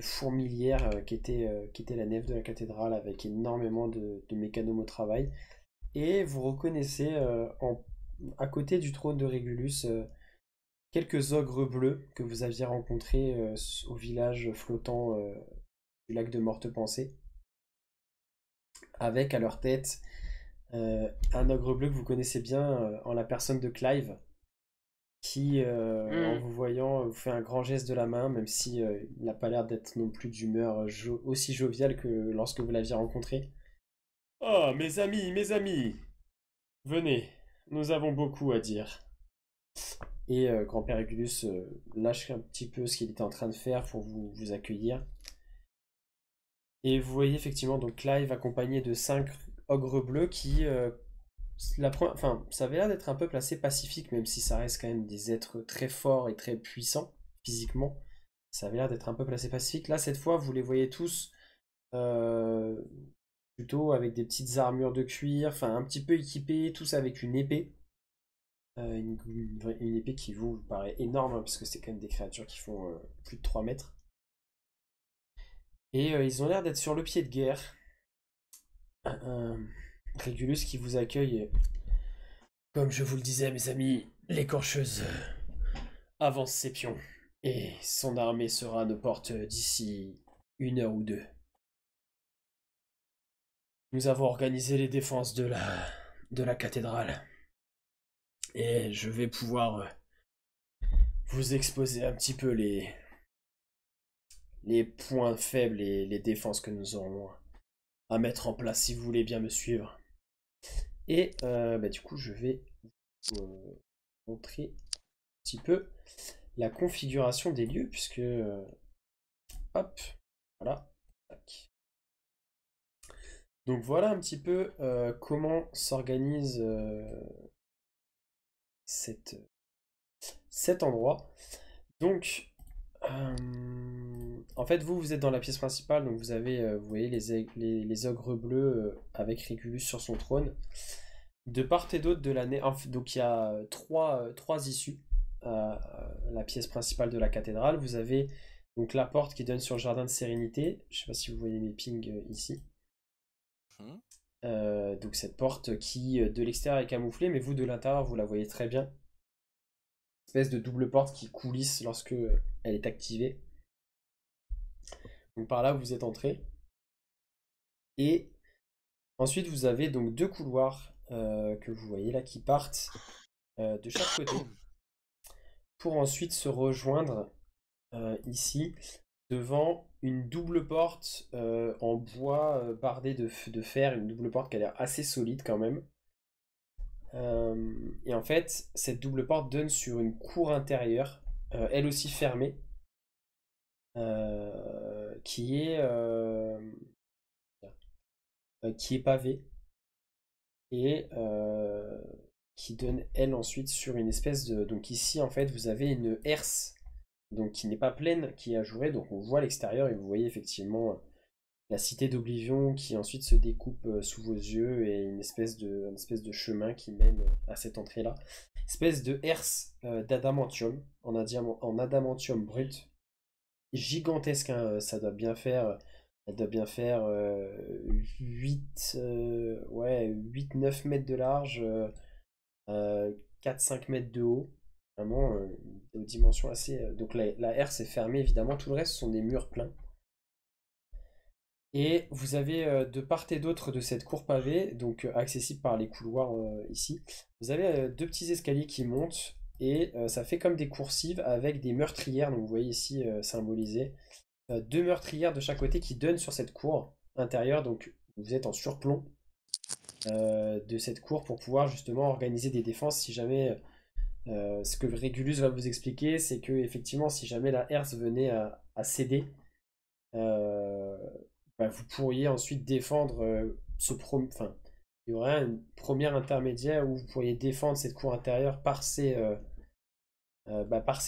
fourmilière qui était la nef de la cathédrale avec énormément de mécanomes au travail. Et vous reconnaissez à côté du trône de Régulus quelques ogres bleus que vous aviez rencontrés au village flottant du lac de Morte-Pensée, avec à leur tête un ogre bleu que vous connaissez bien en la personne de Clive, qui, en vous voyant, vous fait un grand geste de la main, même si il n'a pas l'air d'être non plus d'humeur aussi joviale que lorsque vous l'aviez rencontré. Oh, mes amis, venez, nous avons beaucoup à dire. Et grand-père Régulus lâche un petit peu ce qu'il était en train de faire pour vous accueillir. Et vous voyez effectivement donc Clive accompagné de 5 ogres bleus qui, enfin, ça avait l'air d'être un peuple assez pacifique, même si ça reste quand même des êtres très forts et très puissants physiquement. Ça avait l'air d'être un peuple assez pacifique. Là, cette fois, vous les voyez tous plutôt avec des petites armures de cuir, enfin un petit peu équipés, tous avec une épée. Une épée qui vous paraît énorme, hein, parce que c'est quand même des créatures qui font plus de 3 mètres. Et ils ont l'air d'être sur le pied de guerre. Régulus qui vous accueille. Comme je vous le disais, mes amis, l'écorcheuse avance ses pions. Et son armée sera à nos portes d'ici 1 heure ou 2. Nous avons organisé les défenses de la cathédrale. Et je vais pouvoir vous exposer un petit peu les points faibles et les défenses que nous aurons à mettre en place si vous voulez bien me suivre. Et du coup, je vais vous montrer un petit peu la configuration des lieux, puisque hop, voilà. Tac. Donc voilà un petit peu comment s'organise cet endroit. Donc en fait vous êtes dans la pièce principale, donc vous avez vous voyez les ogres bleus avec Régulus sur son trône. De part et d'autre de la donc il y a trois issues à la pièce principale de la cathédrale. Vous avez donc la porte qui donne sur le jardin de Sérénité. Je sais pas si vous voyez mes pings ici. Donc cette porte qui de l'extérieur est camouflée, mais vous de l'intérieur vous la voyez très bien. Espèce de double porte qui coulisse lorsque elle est activée. Donc par là vous êtes entré. Et ensuite vous avez donc 2 couloirs que vous voyez là qui partent de chaque côté pour ensuite se rejoindre ici devant une double porte en bois bardé de fer, une double porte qui a l'air assez solide quand même. Et en fait, cette double porte donne sur une cour intérieure, elle aussi fermée, qui est pavée et qui donne elle ensuite sur une espèce de... Donc ici en fait vous avez une herse, donc qui n'est pas pleine, qui est ajourée, donc on voit l'extérieur et vous voyez effectivement la cité d'Oblivion qui ensuite se découpe sous vos yeux et une espèce de chemin qui mène à cette entrée là. Espèce de herse d'adamantium, en adamantium brut, gigantesque, hein, ça doit bien faire... Elle doit bien faire 8-9 mètres de large, 4-5 mètres de haut. vraiment de dimensions assez... Donc la herse est fermée, évidemment. Tout le reste sont des murs pleins. Et vous avez de part et d'autre de cette cour pavée, donc accessible par les couloirs ici, vous avez deux petits escaliers qui montent et ça fait comme des coursives avec des meurtrières, donc vous voyez ici symbolisées, deux meurtrières de chaque côté qui donnent sur cette cour intérieure, donc vous êtes en surplomb de cette cour pour pouvoir justement organiser des défenses si jamais... ce que Régulus va vous expliquer, c'est que effectivement si jamais la herse venait à céder, vous pourriez ensuite défendre enfin, il y aurait une première intermédiaire où vous pourriez défendre cette cour intérieure par ces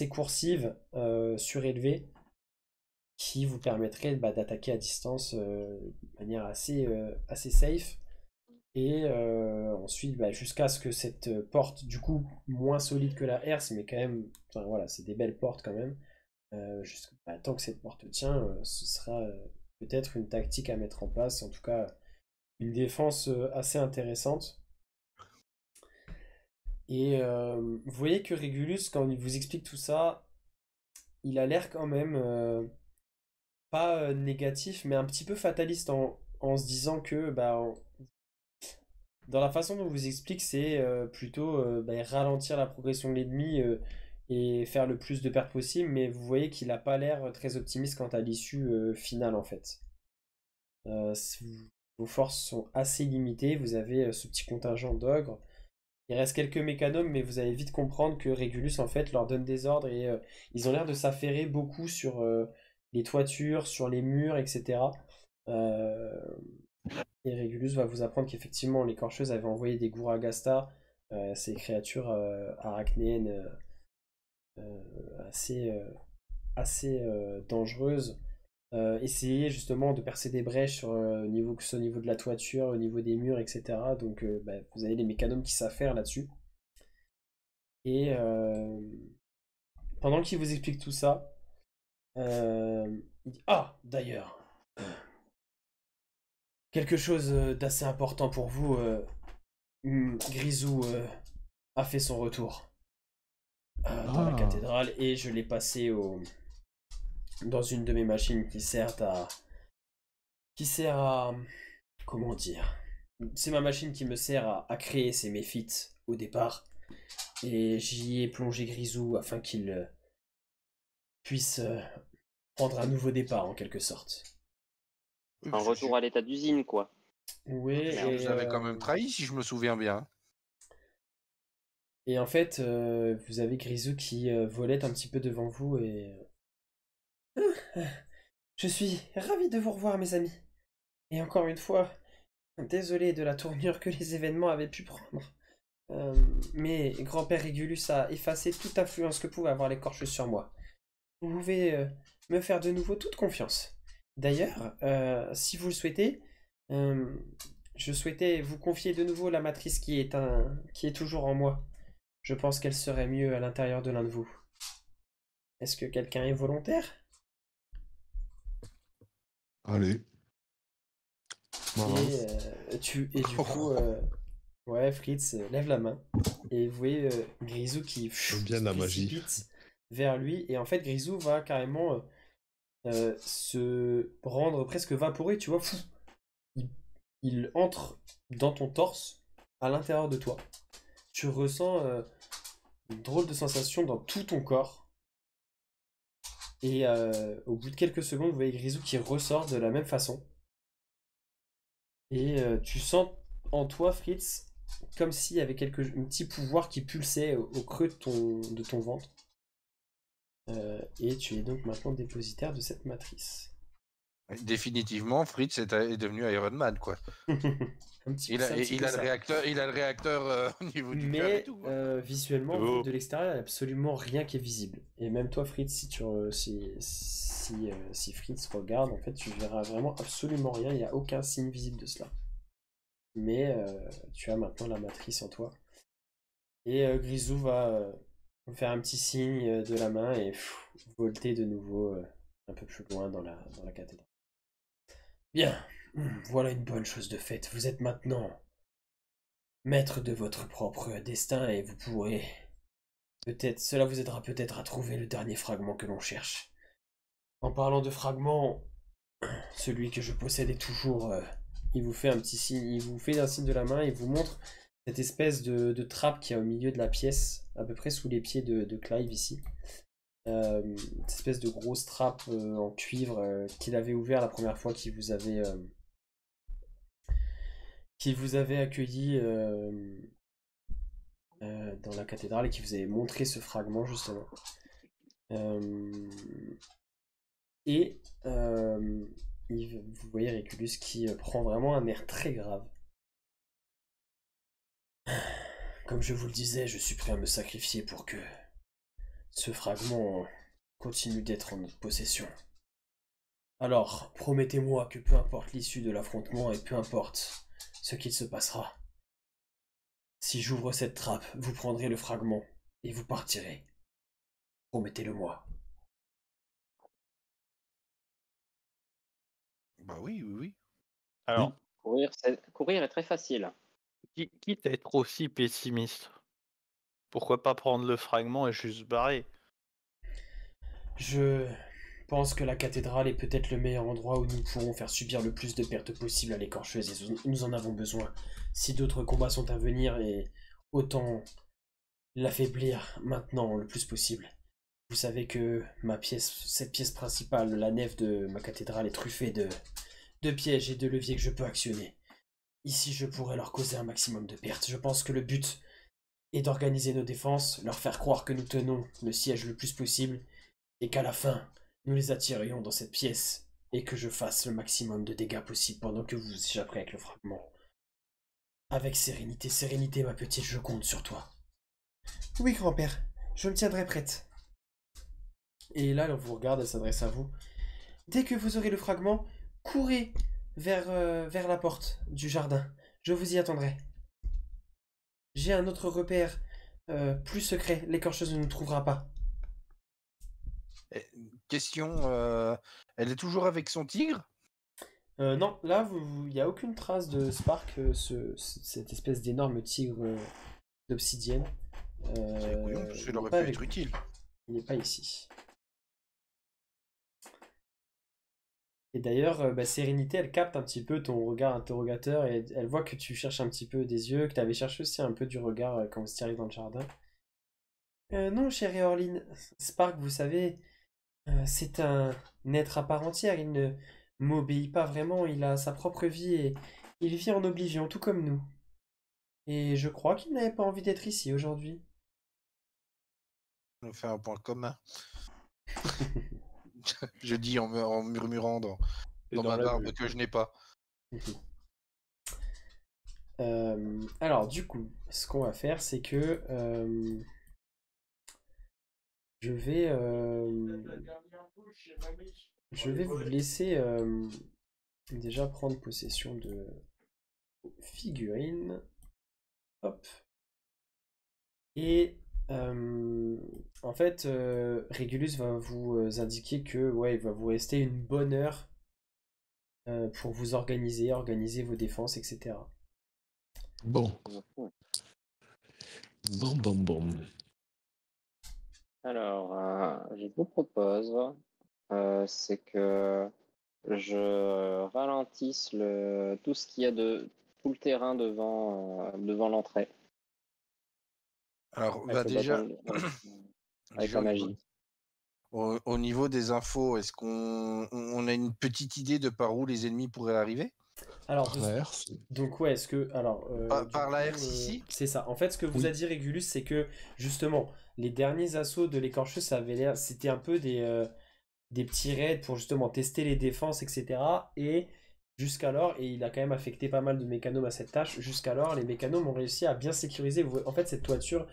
coursives surélevées qui vous permettraient d'attaquer à distance de manière assez safe. Et ensuite, jusqu'à ce que cette porte, du coup, moins solide que la herse, mais quand même, enfin, voilà, c'est des belles portes quand même. Tant que cette porte tient, ce sera peut-être une tactique à mettre en place, en tout cas une défense assez intéressante. Et vous voyez que Régulus, quand il vous explique tout ça, il a l'air quand même pas négatif, mais un petit peu fataliste en se disant que dans la façon dont il vous explique, c'est plutôt ralentir la progression de l'ennemi et faire le plus de pertes possible, mais vous voyez qu'il n'a pas l'air très optimiste quant à l'issue finale en fait. Vos forces sont assez limitées, vous avez ce petit contingent d'ogres. Il reste quelques mécanomes, mais vous allez vite comprendre que Régulus en fait leur donne des ordres et ils ont l'air de s'affairer beaucoup sur les toitures, sur les murs, etc. Et Régulus va vous apprendre qu'effectivement les Corcheuses avaient envoyé des Gouragasta, ces créatures arachnéennes assez dangereuses, essayer justement de percer des brèches que ce soit au niveau de la toiture, au niveau des murs, etc. Donc vous avez les mécanomes qui s'affairent là-dessus. Et pendant qu'il vous explique tout ça, il dit ah d'ailleurs quelque chose d'assez important pour vous, Grisou a fait son retour dans la cathédrale et je l'ai passé dans une de mes machines qui sert à... Comment dire? C'est ma machine qui me sert à créer ces méphites au départ. Et j'y ai plongé Grisou afin qu'il puisse prendre un nouveau départ en quelque sorte. Un retour à l'état d'usine, quoi. Oui, Et vous avez quand même trahi, si je me souviens bien. Et en fait, vous avez Grisou qui volette un petit peu devant vous et... Je suis ravi de vous revoir, mes amis. Et encore une fois, désolé de la tournure que les événements avaient pu prendre. Mais grand-père Régulus a effacé toute influence que pouvaient avoir les Corcheuses sur moi. Vous pouvez me faire de nouveau toute confiance. D'ailleurs, si vous le souhaitez, je souhaitais vous confier de nouveau la matrice qui est toujours en moi. Je pense qu'elle serait mieux à l'intérieur de l'un de vous. Est-ce que quelqu'un est volontaire? Allez. Et du coup, ouais, Fritz lève la main. Et vous voyez Grisou qui bien la magie. précipite vers lui. Et en fait, Grisou va carrément se rendre presque vaporé, tu vois. Il entre dans ton torse, à l'intérieur de toi. Tu ressens une drôle de sensation dans tout ton corps. Et au bout de quelques secondes, vous voyez Grisou qui ressort de la même façon. Et tu sens en toi, Fritz, comme s'il y avait un petit pouvoir qui pulsait au creux de ton ventre. Et tu es donc maintenant dépositaire de cette matrice. Définitivement, Fritz est devenu Iron Man, quoi. Il a le réacteur au niveau du cœur et tout. Visuellement, de l'extérieur, il n'y a absolument rien qui est visible. Et même toi, Fritz, si Fritz regarde, en fait, tu verras vraiment absolument rien. Il n'y a aucun signe visible de cela. Mais tu as maintenant la matrice en toi. Et Grisou va faire un petit signe de la main et volter de nouveau un peu plus loin dans la cathédrale. Bien, voilà une bonne chose de faite. Vous êtes maintenant maître de votre propre destin et vous pourrez Peut-être, cela vous aidera peut-être à trouver le dernier fragment que l'on cherche. En parlant de fragments, celui que je possède est toujours... il vous fait un petit signe, il vous fait un signe de la main, il vous montre cette espèce de trappe qui est au milieu de la pièce, à peu près sous les pieds de Clive ici. Cette espèce de grosse trappe en cuivre qu'il avait ouvert la première fois qu'il vous avait accueilli dans la cathédrale et qui vous avait montré ce fragment justement. Et vous voyez Régulus qui prend vraiment un air très grave. Comme je vous le disais, je suis prêt à me sacrifier pour que ce fragment continue d'être en notre possession. Alors, promettez-moi que peu importe l'issue de l'affrontement et peu importe ce qu'il se passera, si j'ouvre cette trappe, vous prendrez le fragment et vous partirez. Promettez-le-moi. Bah oui. Alors, Courir est très facile. quitte à être aussi pessimiste, pourquoi pas prendre le fragment et juste se barrer? Je pense que la cathédrale est peut-être le meilleur endroit où nous pourrons faire subir le plus de pertes possible à l'écorcheuse et nous en avons besoin. Si d'autres combats sont à venir, et autant l'affaiblir maintenant le plus possible. Vous savez que cette pièce principale, la nef de ma cathédrale est truffée de pièges et de leviers que je peux actionner. Ici, je pourrais leur causer un maximum de pertes. Je pense que le but est d'organiser nos défenses, leur faire croire que nous tenons le siège le plus possible, et qu'à la fin, nous les attirions dans cette pièce, et que je fasse le maximum de dégâts possible pendant que vous échapperez avec le fragment. Avec sérénité, sérénité, ma petite, je compte sur toi. Oui, grand-père, je me tiendrai prête. Et là, on vous regarde, elle s'adresse à vous. Dès que vous aurez le fragment, courez vers la porte du jardin. Je vous y attendrai. J'ai un autre repère plus secret. L'écorcheuse ne nous trouvera pas. Question, elle est toujours avec son tigre? Non, là, il n'y a aucune trace de Spark, cette espèce d'énorme tigre d'obsidienne. C'est couillon, parce qu'il aurait pu être utile. Il n'est pas ici. Et d'ailleurs, Sérénité, elle capte un petit peu ton regard interrogateur et elle voit que tu cherches un petit peu des yeux, que tu avais cherché aussi un peu du regard quand vous étiez arrivé dans le jardin. Non, chérie Orline, Spark, vous savez, c'est un être à part entière, il ne m'obéit pas vraiment, il a sa propre vie et il vit en oblivion, tout comme nous. Et je crois qu'il n'avait pas envie d'être ici aujourd'hui. On fait un point commun. Je dis en murmurant dans ma barbe que je n'ai pas. Alors du coup, ce qu'on va faire, c'est que je vais vous laisser déjà prendre possession de figurines. Hop. Et en fait, Régulus va vous indiquer que il va vous rester une bonne heure pour vous organiser vos défenses, etc. Bon. Alors, je vous propose, c'est que je ralentisse tout ce qu'il y a tout le terrain devant l'entrée. Alors, déjà, avec la magie. Au niveau des infos, est-ce qu'on a une petite idée de par où les ennemis pourraient arriver? Alors, donc ouais, est-ce que par la RCC? C'est ça. En fait, ce que vous a dit Régulus, c'est que justement, les derniers assauts de l'écorcheuse, c'était un peu des petits raids pour justement tester les défenses, etc. Et jusqu'alors, et il a quand même affecté pas mal de mécanomes à cette tâche, jusqu'alors, les mécanomes ont réussi à bien sécuriser. En fait, cette toiture,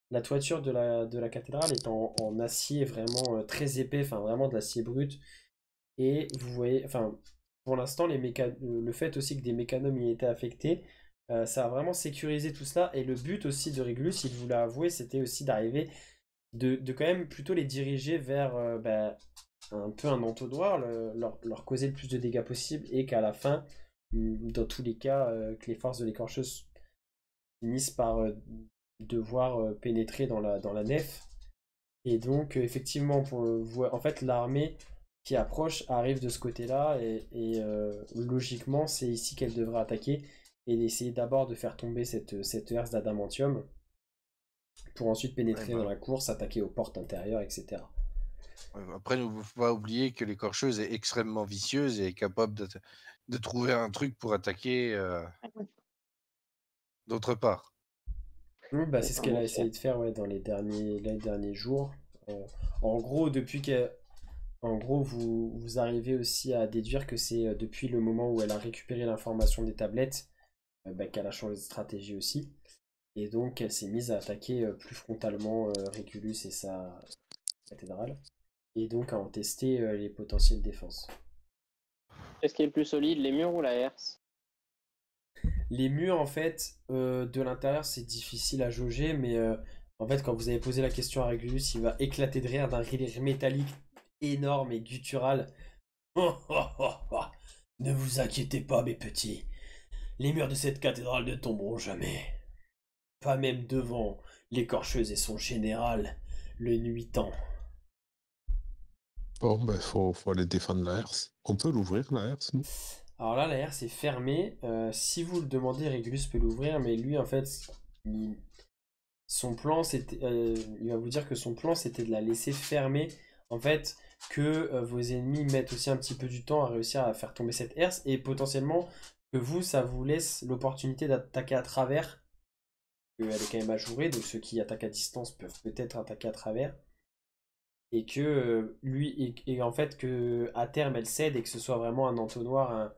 la toiture de la cathédrale est en acier vraiment très épais, enfin vraiment de l'acier brut. Et vous voyez, enfin, pour l'instant, le fait aussi que des mécanomes y aient été affectés, ça a vraiment sécurisé tout cela. Et le but aussi de Régulus, il vous l'a avoué, c'était aussi d'arriver, de quand même plutôt les diriger vers un peu un entonnoir, leur causer le plus de dégâts possible, et qu'à la fin, dans tous les cas, que les forces de l'écorcheuse finissent par devoir pénétrer dans la nef. Et donc, effectivement, en fait, l'armée qui approche arrive de ce côté-là, et logiquement, c'est ici qu'elle devrait attaquer, et d'essayer d'abord de faire tomber cette herse d'adamantium, pour ensuite pénétrer dans la cour, s'attaquer aux portes intérieures, etc. Après, il ne faut pas oublier que l'écorcheuse est extrêmement vicieuse et est capable de trouver un truc pour attaquer d'autre part. Oui, c'est ce qu'elle a essayé de faire dans les derniers jours. En gros, vous arrivez aussi à déduire que c'est depuis le moment où elle a récupéré l'information des tablettes qu'elle a changé de stratégie aussi. Et donc, elle s'est mise à attaquer plus frontalement Régulus et sa cathédrale. Et donc, à en tester les potentielles défenses. Qu'est-ce qui est le plus solide, les murs ou la herse? Les murs, en fait, de l'intérieur, c'est difficile à jauger, mais en fait, quand vous avez posé la question à Régulus, il va éclater de rire d'un rire métallique énorme et guttural. Ne vous inquiétez pas, mes petits. Les murs de cette cathédrale ne tomberont jamais. Pas même devant l'écorcheuse et son général, le nuitant. Bon, faut aller défendre la herse. On peut l'ouvrir, la herse, nous? Alors là, la herse est fermée. Si vous le demandez, Régulus peut l'ouvrir, mais lui, en fait, son plan, c'était, il va vous dire que son plan, c'était de la laisser fermer. En fait, que vos ennemis mettent aussi un petit peu du temps à réussir à faire tomber cette herse, et potentiellement que vous, ça vous laisse l'opportunité d'attaquer à travers. Elle est quand même ajourée, donc ceux qui attaquent à distance peuvent peut-être attaquer à travers. Et que lui, et en fait, que à terme elle cède et que ce soit vraiment un entonnoir.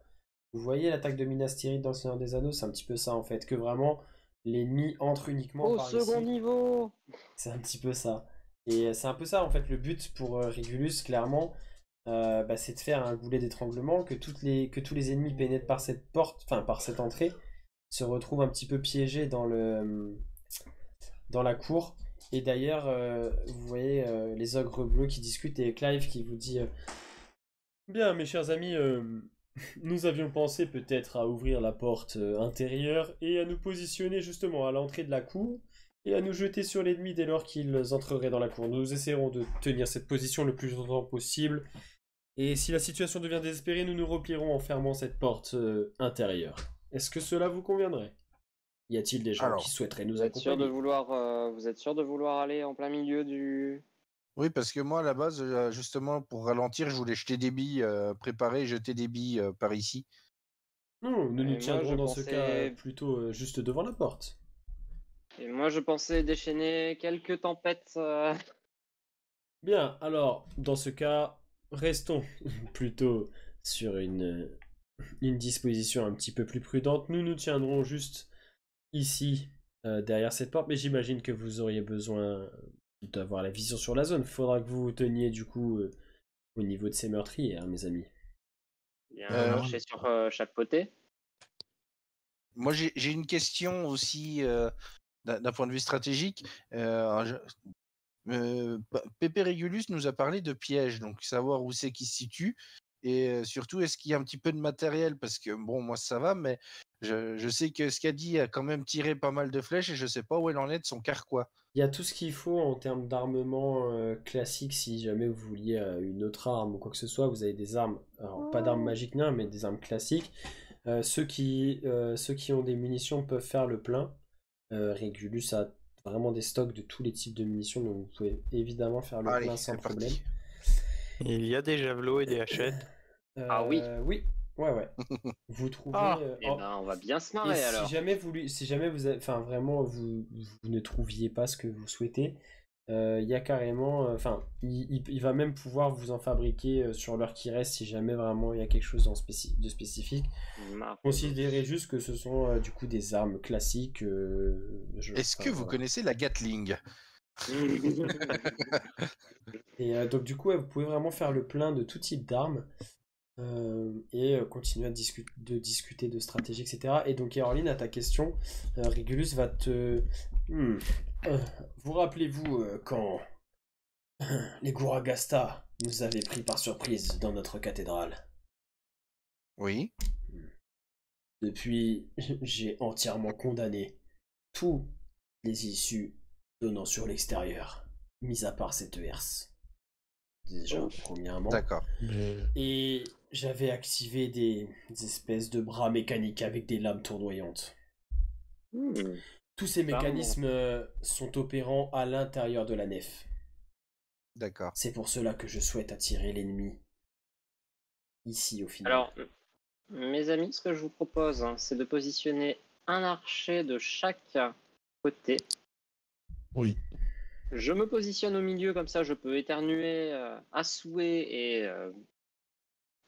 Vous voyez l'attaque de Minas Tirith dans le Seigneur des Anneaux, c'est un petit peu ça en fait, que vraiment l'ennemi entre uniquement par second ici. Niveau. C'est un petit peu ça. Et c'est un peu ça en fait le but pour Régulus, clairement, c'est de faire un goulet d'étranglement, que tous les ennemis pénètrent par cette porte, enfin par cette entrée, se retrouvent un petit peu piégés dans la cour. Et d'ailleurs, vous voyez les ogres bleus qui discutent, et Clive qui vous dit Bien, mes chers amis, nous avions pensé peut-être à ouvrir la porte intérieure et à nous positionner justement à l'entrée de la cour et à nous jeter sur l'ennemi dès lors qu'ils entreraient dans la cour. Nous essaierons de tenir cette position le plus longtemps possible, et si la situation devient désespérée, nous nous replierons en fermant cette porte intérieure. Est-ce que cela vous conviendrait? Y a-t-il des gens qui souhaiteraient nous accompagner? Vous êtes sûr de vouloir aller en plein milieu du... Oui, parce que moi, à la base, justement, pour ralentir, je voulais jeter des billes, préparer et jeter des billes par ici. Non, nous nous tiendrons dans ce cas plutôt juste devant la porte. Et moi, je pensais déchaîner quelques tempêtes. Bien, alors, dans ce cas, restons plutôt sur une disposition un petit peu plus prudente. Nous nous tiendrons juste ici, derrière cette porte, mais j'imagine que vous auriez besoin d'avoir la vision sur la zone. Faudra que vous vous teniez du coup au niveau de ces meurtriers, hein, mes amis. Bien, marcher sur chaque côté. Moi, j'ai une question aussi d'un point de vue stratégique. Pépé Régulus nous a parlé de pièges, donc savoir où c'est qu'il se situe, et surtout est-ce qu'il y a un petit peu de matériel, parce que bon, moi ça va, mais je sais que Skadi a quand même tiré pas mal de flèches et je sais pas où elle en est de son carquois. Il y a tout ce qu'il faut en termes d'armement classique. Si jamais vous vouliez une autre arme ou quoi que ce soit, vous avez des armes, alors pas d'armes magiques non, mais des armes classiques. Ceux qui ont des munitions peuvent faire le plein. Régulus a vraiment des stocks de tous les types de munitions, donc vous pouvez évidemment faire le plein sans problème. Il y a des javelots et des hachettes. Ah oui. Oui, ouais. Vous trouvez. On va bien se marrer alors. Si jamais vous avez, enfin vraiment vous ne trouviez pas ce que vous souhaitez, il y a carrément, il va même pouvoir vous en fabriquer sur l'heure qui reste si jamais vraiment il y a quelque chose de spécifique. Considérez juste que ce sont du coup des armes classiques. Est-ce que vous connaissez la Gatling? Et donc du coup, vous pouvez vraiment faire le plein de tout type d'armes. Et continuer de discuter de stratégie, etc. Et donc, Caroline, à ta question, Régulus va te... vous rappelez-vous quand les Gouragasta nous avaient pris par surprise dans notre cathédrale? Oui. Depuis, j'ai entièrement condamné tous les issues donnant sur l'extérieur, mis à part cette herse. Déjà, premièrement. D'accord. Mais Et j'avais activé des espèces de bras mécaniques avec des lames tournoyantes. Tous ces Charmant. mécanismes sont opérants à l'intérieur de la nef. D'accord. C'est pour cela que je souhaite attirer l'ennemi ici au final. Alors, mes amis, ce que je vous propose, c'est de positionner un archer de chaque côté. oui, Je me positionne au milieu, comme ça je peux éternuer à souhait et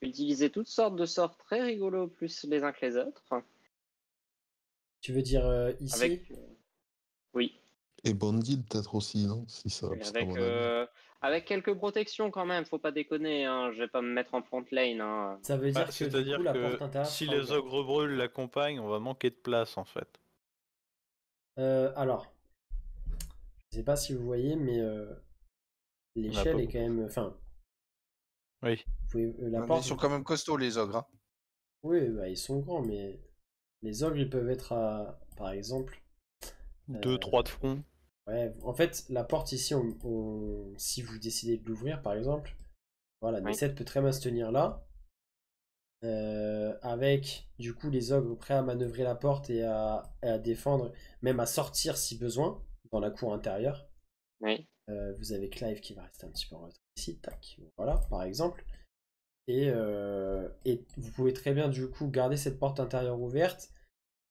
utiliser toutes sortes de sorts très rigolos plus les uns que les autres. Tu veux dire ici? Avec, oui, et Bandit peut-être aussi, non? Si ça, parce qu'à avec, mon avis. avec quelques protections quand même, faut pas déconner, hein, je vais pas me mettre en front lane. Hein. Ça veut dire Bah, que du c'est-à-dire coup la que porte intérieure si sera les ouverte. ogres brûles l'accompagnent, on va manquer de place en fait. Alors, je sais pas si vous voyez, mais l'échelle pas est quand même. Enfin, Oui. vous pouvez, la Ils porte. sont quand même costauds, les ogres. Hein. Oui, bah, ils sont grands, mais les ogres ils peuvent être à, par exemple. 2-3 de front. Ouais, en fait, la porte ici, si vous décidez de l'ouvrir, par exemple, voilà, Oui. Nesset peut très bien se tenir là, avec du coup les ogres prêts à manœuvrer la porte et à défendre, même à sortir si besoin, dans la cour intérieure. Oui. Vous avez Clive qui va rester un petit peu en retrait ici, tac, voilà, par exemple. Et vous pouvez très bien du coup garder cette porte intérieure ouverte,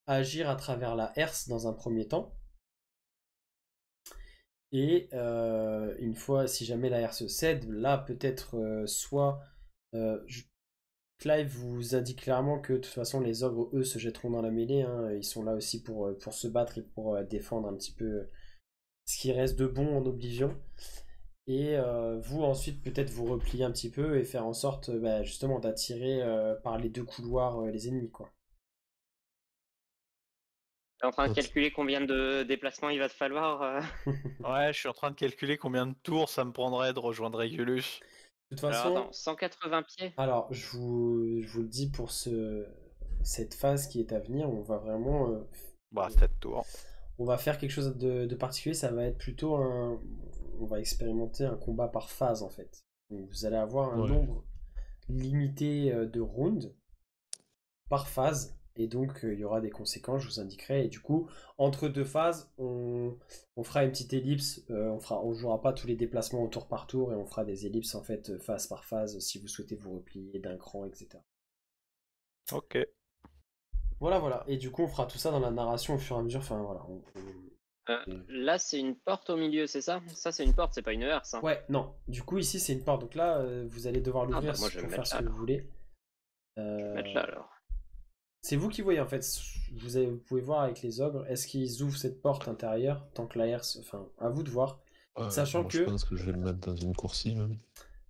agir à travers la herse dans un premier temps. Et une fois, si jamais la herse cède, là peut-être soit Clive vous indique clairement que de toute façon les ogres eux se jetteront dans la mêlée, hein. Ils sont là aussi pour se battre et pour défendre un petit peu ce qui reste de bon en Oblivion. Et vous ensuite peut-être vous replier un petit peu et faire en sorte justement d'attirer par les deux couloirs les ennemis quoi. T'es en train de calculer combien de déplacements il va te falloir Ouais, je suis en train de calculer combien de tours ça me prendrait de rejoindre Régulus. De toute Alors façon, attends, 180 pieds. alors je vous le dis pour cette phase qui est à venir, on va vraiment Bah, 7 tours. on va faire quelque chose de particulier, ça va être plutôt on va expérimenter un combat par phase en fait. Donc, vous allez avoir un Ouais. nombre limité de rounds par phase et donc il y aura des conséquences, je vous indiquerai. Et du coup, entre deux phases, on fera une petite ellipse, on jouera pas tous les déplacements au tour par tour et on fera des ellipses en fait phase par phase si vous souhaitez vous replier d'un cran, etc. Ok. Voilà. Et du coup, on fera tout ça dans la narration au fur et à mesure. Enfin voilà. Là, c'est une porte au milieu, c'est ça? Ça, c'est une porte, c'est pas une herse. Hein. Ouais, non. Du coup, ici, c'est une porte. Donc là, vous allez devoir l'ouvrir moi, je vais pour me faire mettre ce là, que vous alors. voulez. Je vais me mettre là alors. C'est vous qui voyez en fait. Vous pouvez voir avec les ogres. Est-ce qu'ils ouvrent cette porte intérieure tant que la herse. Enfin, à vous de voir. Sachant Moi, que. je pense que je vais le mettre dans une coursive même.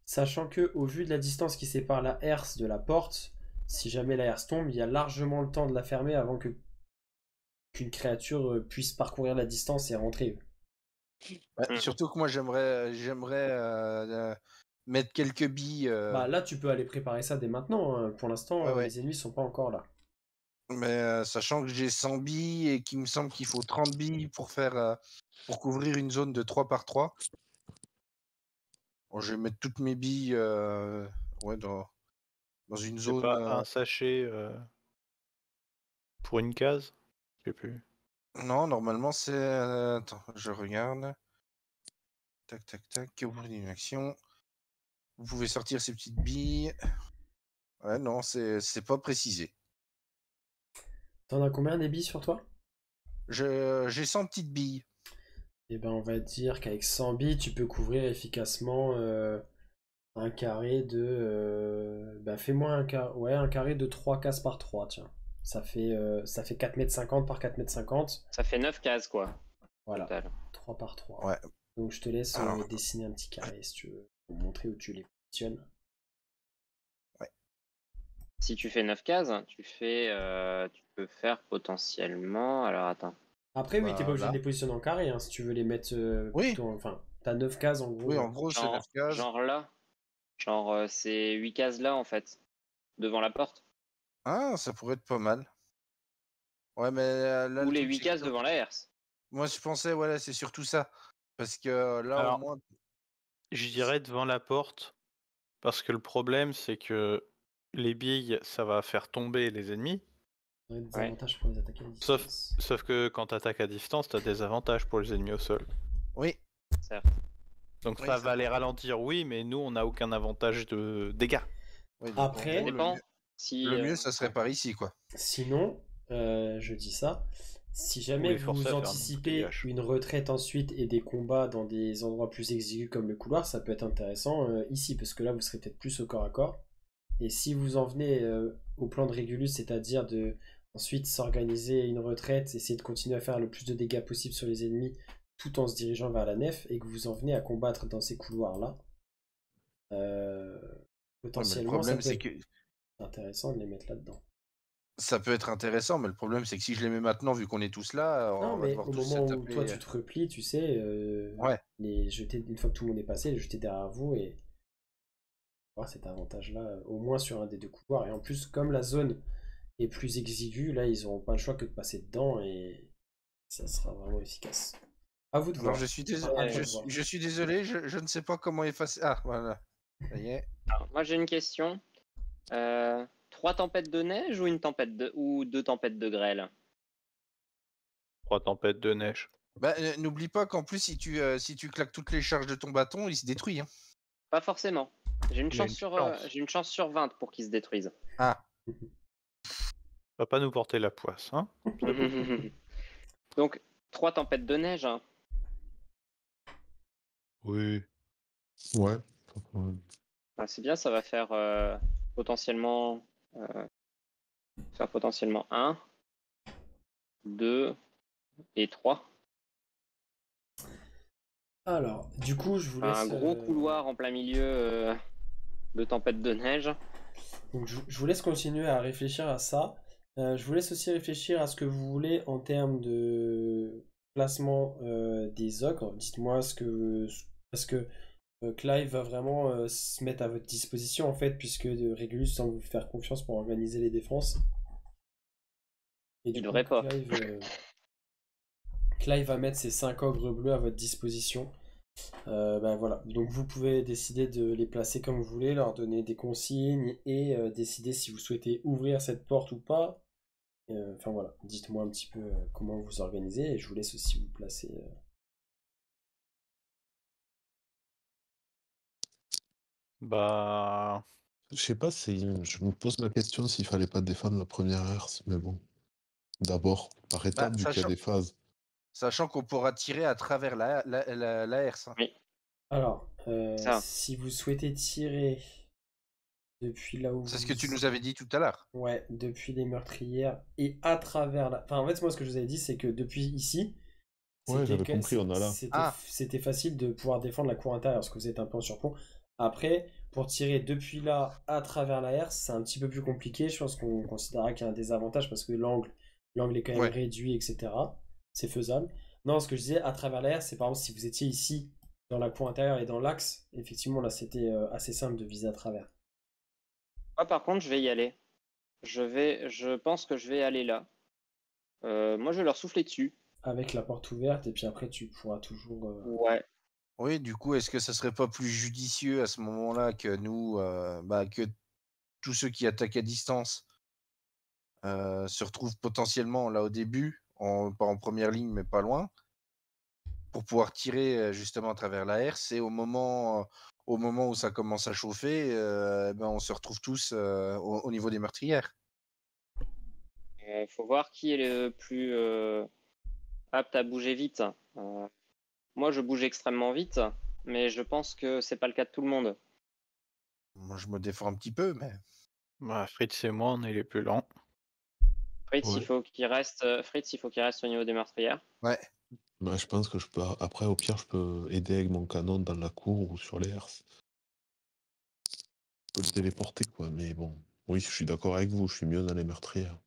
Sachant que, au vu de la distance qui sépare la herse de la porte, si jamais la herse tombe, il y a largement le temps de la fermer avant qu'une créature puisse parcourir la distance et rentrer. Surtout que moi, j'aimerais mettre quelques billes. Bah là, tu peux aller préparer ça dès maintenant. Hein. Pour l'instant, Ouais. les ennemis sont pas encore là. Mais sachant que j'ai 100 billes et qu'il me semble qu'il faut 30 billes pour couvrir une zone de 3 par 3. Bon, je vais mettre toutes mes billes dans une C'est zone. pas un sachet pour une case? Je sais plus. Non, normalement c'est. Attends, je regarde. Tac, ouvrir une action. Vous pouvez sortir ces petites billes. Ouais, non, c'est pas précisé. T'en as combien des billes sur toi? J'ai 100 petites billes. Eh ben, on va dire qu'avec 100 billes, tu peux couvrir efficacement un carré de. Fais-moi un carré de 3 cases par 3, tiens. Ça fait 4,50 m par 4,50 m. Ça fait 9 cases, quoi. Voilà, Total. 3 par 3. Ouais. Donc je te laisse Alors. dessiner un petit carré si tu veux, pour montrer où tu les positionnes. Ouais. Si tu fais 9 cases, tu peux faire potentiellement. Alors attends. Après, oui, t'es pas obligé Là. de les positionner en carré, hein, si tu veux les mettre Oui. plutôt. Enfin, t'as 9 cases en gros. Oui, en gros, c'est 9 cases. Genre là. Genre, c'est 8 cases là, en fait. Devant la porte. Ah, ça pourrait être pas mal. Ouais, mais là. Ou le les truc, 8 c'est cases que- devant la herse. Moi, je pensais, voilà, c'est surtout ça. Parce que là, Alors, au moins. je dirais devant la porte, parce que le problème, c'est que les billes, ça va faire tomber les ennemis. Ça aurait des Ouais. avantages pour les attaquer à Sauf, distance. sauf que quand t'attaques à distance, t'as des avantages pour les ennemis au sol. Oui, Certes. Donc Oui, ça ça va les va. ralentir, oui, mais nous, on n'a aucun avantage de dégâts. Oui, donc, en Après- Ça gros, dépend. Si, le mieux, ça serait par ici, quoi. Sinon, je dis ça, si Ou jamais les forcer vous à faire un anticipez embouteillage. une retraite ensuite et des combats dans des endroits plus exigus comme le couloir, ça peut être intéressant ici, parce que là vous serez peut-être plus au corps à corps. Et si vous en venez au plan de Régulus, c'est-à-dire de ensuite s'organiser une retraite, essayer de continuer à faire le plus de dégâts possible sur les ennemis tout en se dirigeant vers la nef, et que vous en venez à combattre dans ces couloirs-là, Ouais, mais le potentiellement ça problème, peut c'est être que intéressant de les mettre là-dedans. ça peut être intéressant, mais le problème, c'est que si je les mets maintenant, vu qu'on est tous là, Non, on va mais devoir au tous se moment où toi taper. tu te replies, tu sais, Ouais. les jeter, une fois que tout le monde est passé, les jeter derrière vous et avoir cet avantage-là, au moins sur un des deux couloirs. Et en plus, comme la zone est plus exiguë, là ils n'auront pas le choix que de passer dedans et ça sera vraiment efficace. À vous de Alors, voir. je suis, À toi de voir. je suis désolé, je ne sais pas comment effacer. Ah, voilà. Ça y est. Alors, moi j'ai une question. 3 tempêtes de neige ou ou 2 tempêtes de grêle? 3 tempêtes de neige. Bah, n'oublie pas qu'en plus, si tu claques toutes les charges de ton bâton, il se détruit. Hein. Pas forcément. J'ai une Il y a chance une chance. j'ai une chance sur 20 pour qu'ils se détruisent. Ah, Va pas nous porter la poisse, hein. Donc 3 tempêtes de neige, hein. Oui. Ouais, pas de problème. Ah, c'est bien, ça va faire potentiellement 1, 2 et 3. Alors, du coup, je vous laisse. Un gros couloir en plein milieu de tempête de neige. Donc, je vous laisse continuer à réfléchir à ça. Je vous laisse aussi réfléchir à ce que vous voulez en termes de placement des ogres. Dites-moi ce que. Parce que Clive va vraiment se mettre à votre disposition en fait, puisque Régulus semble vous faire confiance pour organiser les défenses. Et du Il coup, devrait pas. Clive va mettre ses 5 ogres bleus à votre disposition. Ben voilà. Donc vous pouvez décider de les placer comme vous voulez, leur donner des consignes et décider si vous souhaitez ouvrir cette porte ou pas. Enfin voilà, dites-moi un petit peu comment vous organisez et je vous laisse aussi vous placer. Bah, Je sais pas si je me pose la question s'il fallait pas défendre la première herse, mais bon. D'abord, par bah, étape, vu qu'il y a des phases. sachant qu'on pourra tirer à travers la herse. Hein. Oui. Alors, Ça. si vous souhaitez tirer depuis là où C'est ce vous... que tu nous avais dit tout à l'heure. Ouais, depuis les meurtrières et à travers la... Enfin, en fait, moi, ce que je vous avais dit, c'est que depuis ici, Ouais, j'avais que- compris, on a là. c'était facile de pouvoir défendre la cour intérieure, parce que vous êtes un peu en surplomb. Après, pour tirer depuis là à travers la herse, c'est un petit peu plus compliqué. Je pense qu'on considérera qu'il y a un désavantage parce que l'angle est quand même Ouais. réduit, etc. C'est faisable. Non, ce que je disais, à travers la herse, c'est par exemple si vous étiez ici, dans la cour intérieure et dans l'axe, effectivement, là, c'était assez simple de viser à travers. Moi, par contre, je vais y aller. Je pense que je vais aller là. Moi, je vais leur souffler dessus. Avec la porte ouverte, et puis après, tu pourras toujours. Ouais. Oui, du coup, est-ce que ça serait pas plus judicieux à ce moment-là que nous, que tous ceux qui attaquent à distance se retrouvent potentiellement là au début, pas en première ligne, mais pas loin, pour pouvoir tirer justement à travers la herse, et au moment où ça commence à chauffer, on se retrouve tous au niveau des meurtrières. Faut voir qui est le plus apte à bouger vite. Moi, je bouge extrêmement vite, mais je pense que c'est pas le cas de tout le monde. Moi, je me défends un petit peu, mais Fritz et moi, on est les plus lents. Fritz, Ouais. il faut qu'il reste au niveau des meurtrières. ouais. Bah, je pense que je peux. Après, au pire, je peux aider avec mon canon dans la cour ou sur les herses. Je peux le téléporter, quoi. Mais bon. Oui, je suis d'accord avec vous, je suis mieux dans les meurtrières.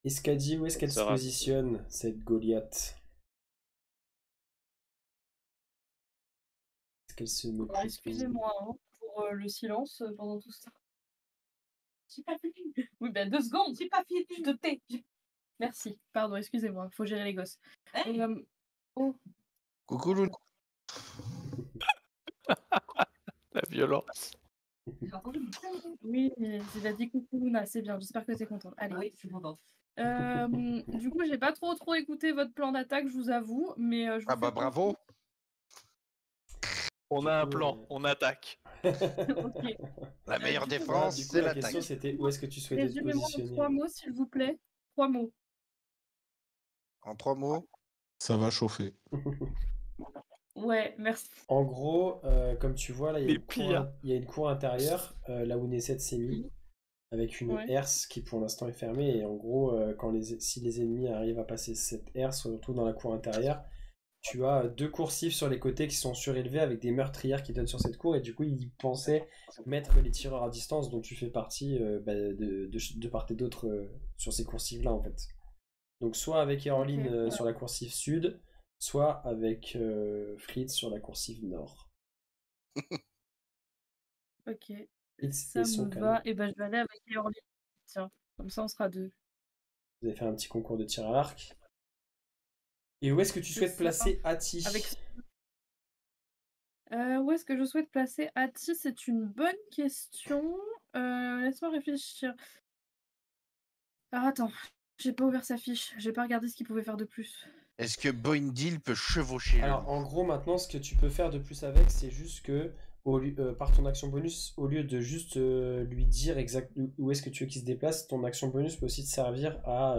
Escadie, où est-ce qu'elle se sera- positionne, cette Goliath? Est-ce qu'elle se met Alors, plutôt- excusez-moi hein, pour le silence pendant tout ce temps. J'ai pas fini. Oui, ben 2 secondes, j'ai pas fini de thé. Merci. Pardon, excusez-moi. Faut gérer les gosses. Oh, Coucou Loulou. La violence. oui, il a dit coucou Luna, c'est bien. J'espère que t'es contente. Allez. Oui, je suis contente. Du coup, j'ai pas trop écouté votre plan d'attaque, je vous avoue, mais je vous Ah bah fais bravo. On a un plan, on attaque. Ok. La meilleure du coup, défense, Du coup, c'est la l'attaque. question c'était où est-ce que tu souhaitais te Résumez-moi en positionner? 3 mots, s'il vous plaît. 3 mots. En 3 mots. Ça va chauffer. Ouais, merci. En gros, comme tu vois, là, il y a Les une cour, pires. il y a une cour intérieure, là où Nesset s'est mis, avec une Ouais. herse qui pour l'instant est fermée. Et en gros, si les ennemis arrivent à passer cette herse, surtout dans la cour intérieure, tu as 2 coursives sur les côtés qui sont surélevés avec des meurtrières qui donnent sur cette cour. Et du coup, ils pensaient mettre les tireurs à distance, dont tu fais partie, de part et d'autre sur ces coursives-là, en fait. Donc, soit avec Eorline Ok. sur la coursive sud, soit avec Fritz sur la coursive nord. Ok. Fritz Ça et son me canon. va. Et ben, je vais aller avec Eorline. Tiens, comme ça, on sera 2. Vous avez fait un petit concours de tir à l'arc. Et où est-ce que tu C'est souhaites ça. placer Ati? Avec... où est-ce que je souhaite placer Ati? C'est une bonne question. Laisse-moi réfléchir. Alors attends, j'ai pas ouvert sa fiche. J'ai pas regardé ce qu'il pouvait faire de plus. Est-ce que Boindil peut chevaucher le Alors loup? en gros maintenant ce que tu peux faire de plus avec c'est juste que par ton action bonus, au lieu de juste lui dire exact où est-ce que tu veux qu'il se déplace, ton action bonus peut aussi te servir à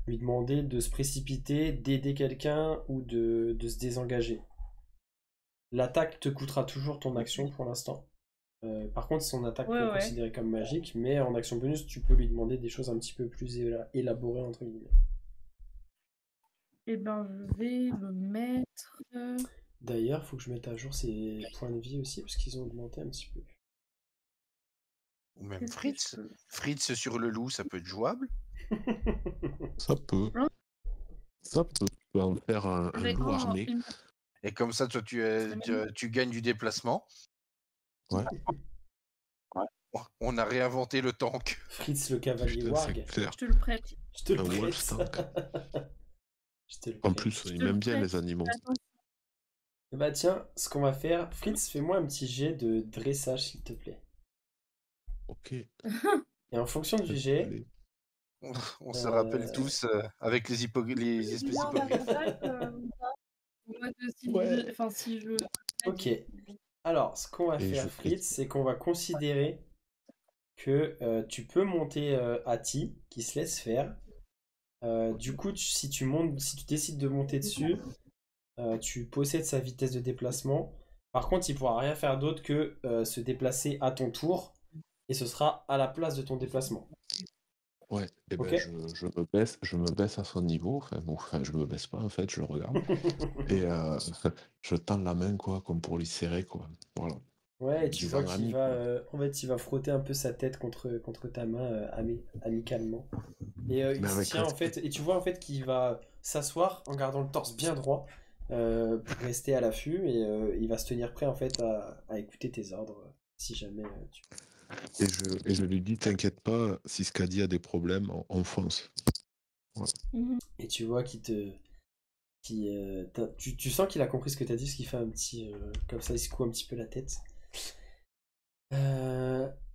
lui demander de se précipiter, d'aider quelqu'un ou de se désengager. L'attaque te coûtera toujours ton action pour l'instant. Par contre son attaque Ouais, peut être ouais. considérée comme magique, mais en action bonus tu peux lui demander des choses un petit peu plus élaborées entre guillemets. Eh ben, je vais le mettre. D'ailleurs, faut que je mette à jour ses points de vie aussi, parce qu'ils ont augmenté un petit peu. Ou même Qu'est-ce que Fritz. je peux- Fritz sur le loup, ça peut être jouable. Ça peut. Hein? Ça peut. Tu peux en faire un Mais loup oh, armé. une- Et comme ça, toi, tu gagnes du déplacement. Ouais. On a réinventé le tank. Fritz le cavalier Putain, warg. c'est clair. Je te le prête. Je te le Un prête. wolf tank. Je te le En prête. plus, Je il te le aime bien prête. les animaux. Attends. Bah tiens, ce qu'on va faire, Fritz, fais-moi un petit jet de dressage, s'il te plaît. Ok. Et en fonction du jet, Allez. On se rappelle tous avec les espèces Moi, en hippogriffes. avantage, moi, si Ouais. je- Enfin, si je... ok. Alors, ce qu'on va Et faire, je- Fritz, c'est qu'on va considérer que tu peux monter Ati, qui se laisse faire. Du coup, si tu décides de monter dessus, tu possèdes sa vitesse de déplacement. Par contre, il pourra rien faire d'autre que se déplacer à ton tour, et ce sera à la place de ton déplacement. Ouais, et ben Ok. je me baisse à son niveau. Enfin, je me baisse pas en fait, je le regarde. Et je tends la main, quoi, comme pour lui serrer, quoi. Voilà. Ouais, et tu vois Disant qu'il ami, va, quoi. en fait, il va frotter un peu sa tête contre ta main amicalement. Et il Mais se avec tient en respect. fait, et tu vois en fait qu'il va s'asseoir en gardant le torse bien droit pour rester à l'affût et il va se tenir prêt en fait à écouter tes ordres si jamais tu. Et je lui dis, t'inquiète pas, si Scadi a des problèmes, on fonce. Et tu vois tu sens qu'il a compris ce que t'as dit, parce qu'il fait un petit comme ça, il secoue un petit peu la tête.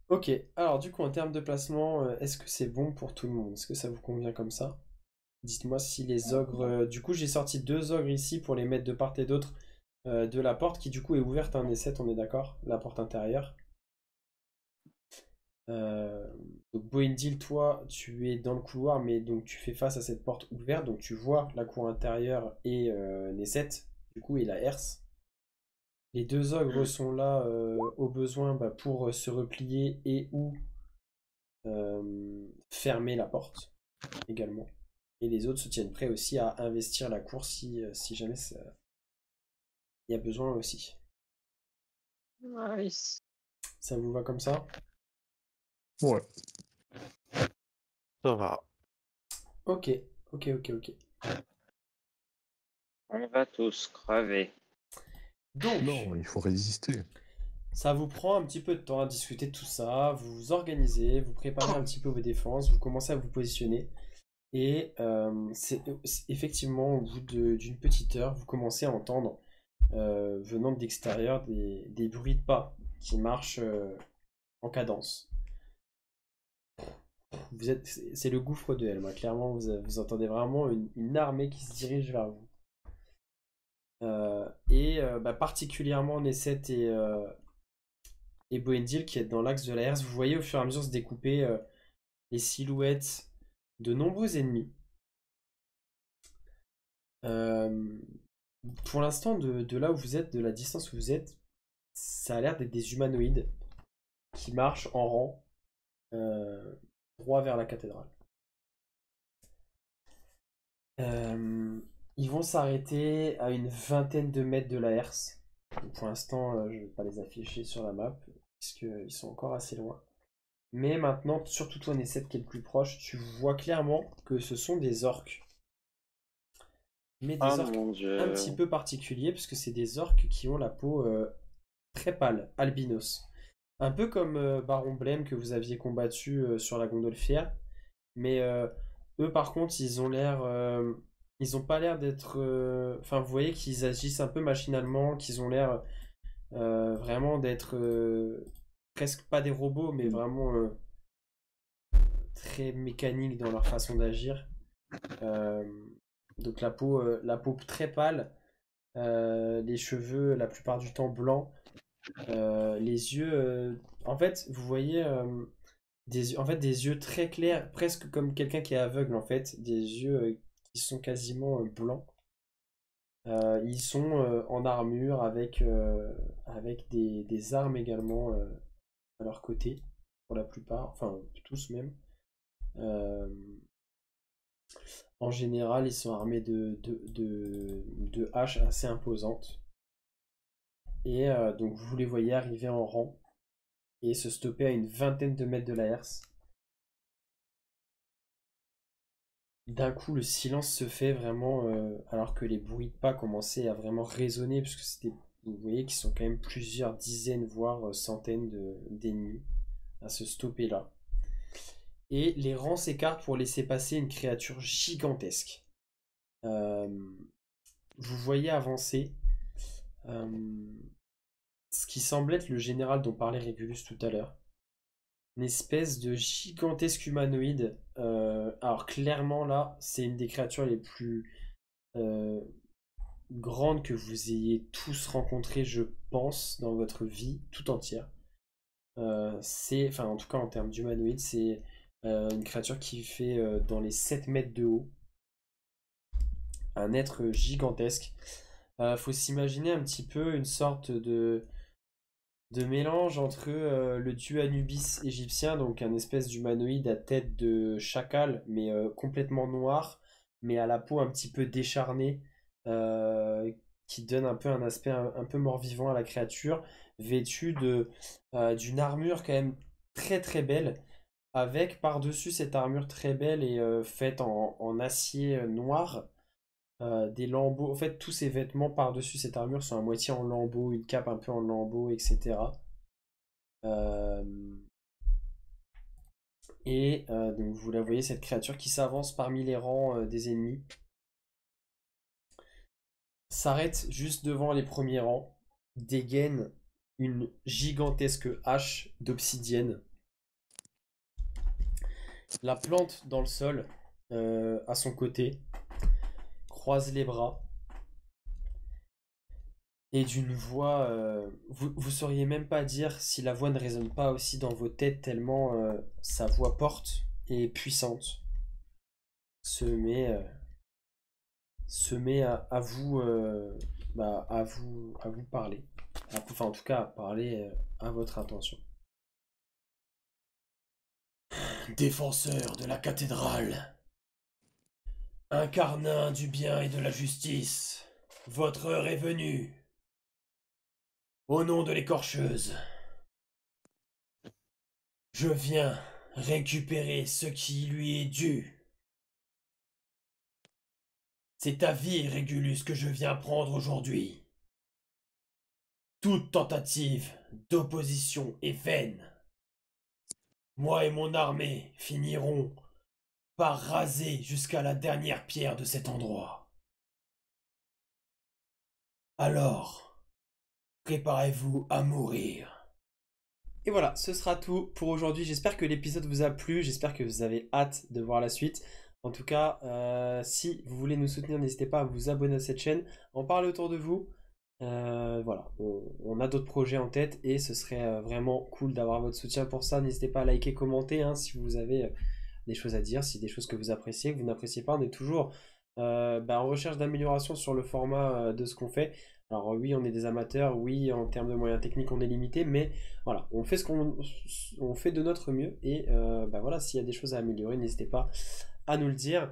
Ok, alors du coup en termes de placement, est-ce que c'est bon pour tout le monde? Est-ce que ça vous convient comme ça? Dites-moi si les ogres... du coup j'ai sorti 2 ogres ici pour les mettre de part et d'autre de la porte qui du coup est ouverte à un E7, on est d'accord? La porte intérieure. Donc Boindil, toi tu es dans le couloir mais donc tu fais face à cette porte ouverte, donc tu vois la cour intérieure et Nesset du coup et la herse. Les 2 ogres sont là au besoin pour se replier et ou fermer la porte également. Et les autres se tiennent prêts aussi à investir la cour si jamais il y a besoin aussi. Nice. Ça vous va comme ça? Ouais. Ça va. Ok. On va tous crever. Donc, Non, il faut résister. ça vous prend un petit peu de temps à discuter de tout ça, vous vous organisez, vous préparez un petit peu vos défenses, vous commencez à vous positionner. Et effectivement, au bout d'une petite heure, vous commencez à entendre, venant de l'extérieur, des bruits de pas qui marchent en cadence. C'est le gouffre de Helm, hein. Clairement, vous entendez vraiment une armée qui se dirige vers vous. Particulièrement Nesset et Boendil qui est dans l'axe de la herse, vous voyez au fur et à mesure se découper les silhouettes de nombreux ennemis. Pour l'instant, de là où vous êtes, de la distance où vous êtes, ça a l'air d'être des humanoïdes qui marchent en rang droit vers la cathédrale. Ils vont s'arrêter à une vingtaine de mètres de la herse. Pour l'instant, je ne vais pas les afficher sur la map, puisqu'ils sont encore assez loin. Mais maintenant, surtout toi, Nesset, qui est le plus proche, tu vois clairement que ce sont des orques. Mais des orques mon Dieu. un petit peu particuliers, puisque c'est des orques qui ont la peau très pâle, albinos. Un peu comme Baron Blême que vous aviez combattu sur la Gondolfière. Mais eux, par contre, ils ont l'air... ils ont pas l'air d'être... Enfin, vous voyez qu'ils agissent un peu machinalement, qu'ils ont l'air vraiment d'être presque pas des robots, mais vraiment très mécaniques dans leur façon d'agir. Donc la peau très pâle, les cheveux la plupart du temps blancs, les yeux... en fait, vous voyez des yeux très clairs, presque comme quelqu'un qui est aveugle en fait, des yeux qui sont quasiment blancs. Ils sont en armure avec des armes également à leur côté, pour la plupart, enfin tous même. En général, ils sont armés de haches assez imposantes. Et donc vous les voyez arriver en rang et se stopper à une vingtaine de mètres de la herse. D'un coup, le silence se fait vraiment, alors que les bruits de pas commençaient à vraiment résonner, puisque vous voyez qu'ils sont quand même plusieurs dizaines, voire centaines d'ennemis à se stopper là. Et les rangs s'écartent pour laisser passer une créature gigantesque. Vous voyez avancer ce qui semble être le général dont parlait Régulus tout à l'heure. Une espèce de gigantesque humanoïde. Alors clairement là, c'est une des créatures les plus grandes que vous ayez tous rencontrées, je pense, dans votre vie tout entière. Enfin en tout cas en termes d'humanoïde, c'est une créature qui fait dans les 7 mètres de haut. Un être gigantesque. Faut s'imaginer un petit peu une sorte de mélange entre le dieu Anubis égyptien, donc un espèce d'humanoïde à tête de chacal, mais complètement noir, mais à la peau un petit peu décharnée, qui donne un peu un aspect un peu mort-vivant à la créature, vêtu d'une armure quand même très très belle, avec par-dessus cette armure très belle et faite en acier noir, des lambeaux. En fait, tous ces vêtements par-dessus cette armure sont à moitié en lambeaux, une cape un peu en lambeaux, etc. Donc vous la voyez, cette créature qui s'avance parmi les rangs des ennemis, s'arrête juste devant les premiers rangs, dégaine une gigantesque hache d'obsidienne, la plante dans le sol à son côté, croise les bras et d'une voix, vous sauriez même pas dire si la voix ne résonne pas aussi dans vos têtes tellement sa voix porte et puissante se met à vous parler, enfin en tout cas à parler à votre intention. Défenseur de la cathédrale, incarnat du bien et de la justice, votre heure est venue. Au nom de l'écorcheuse, je viens récupérer ce qui lui est dû. C'est ta vie, Régulus, que je viens prendre aujourd'hui. Toute tentative d'opposition est vaine. Moi et mon armée finirons par raser jusqu'à la dernière pierre de cet endroit. Alors, préparez-vous à mourir. Et voilà, ce sera tout pour aujourd'hui. J'espère que l'épisode vous a plu, j'espère que vous avez hâte de voir la suite. En tout cas, si vous voulez nous soutenir, n'hésitez pas à vous abonner à cette chaîne, en parler autour de vous. Voilà, on a d'autres projets en tête et ce serait vraiment cool d'avoir votre soutien pour ça. N'hésitez pas à liker, commenter hein, si vous avez des choses à dire, si des choses que vous appréciez, que vous n'appréciez pas. On est toujours en recherche d'amélioration sur le format de ce qu'on fait. Alors oui, on est des amateurs, oui, en termes de moyens techniques, on est limité, mais voilà, on fait on fait de notre mieux et voilà, s'il y a des choses à améliorer, n'hésitez pas à nous le dire.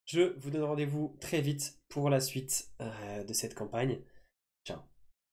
Je vous donne rendez-vous très vite pour la suite de cette campagne.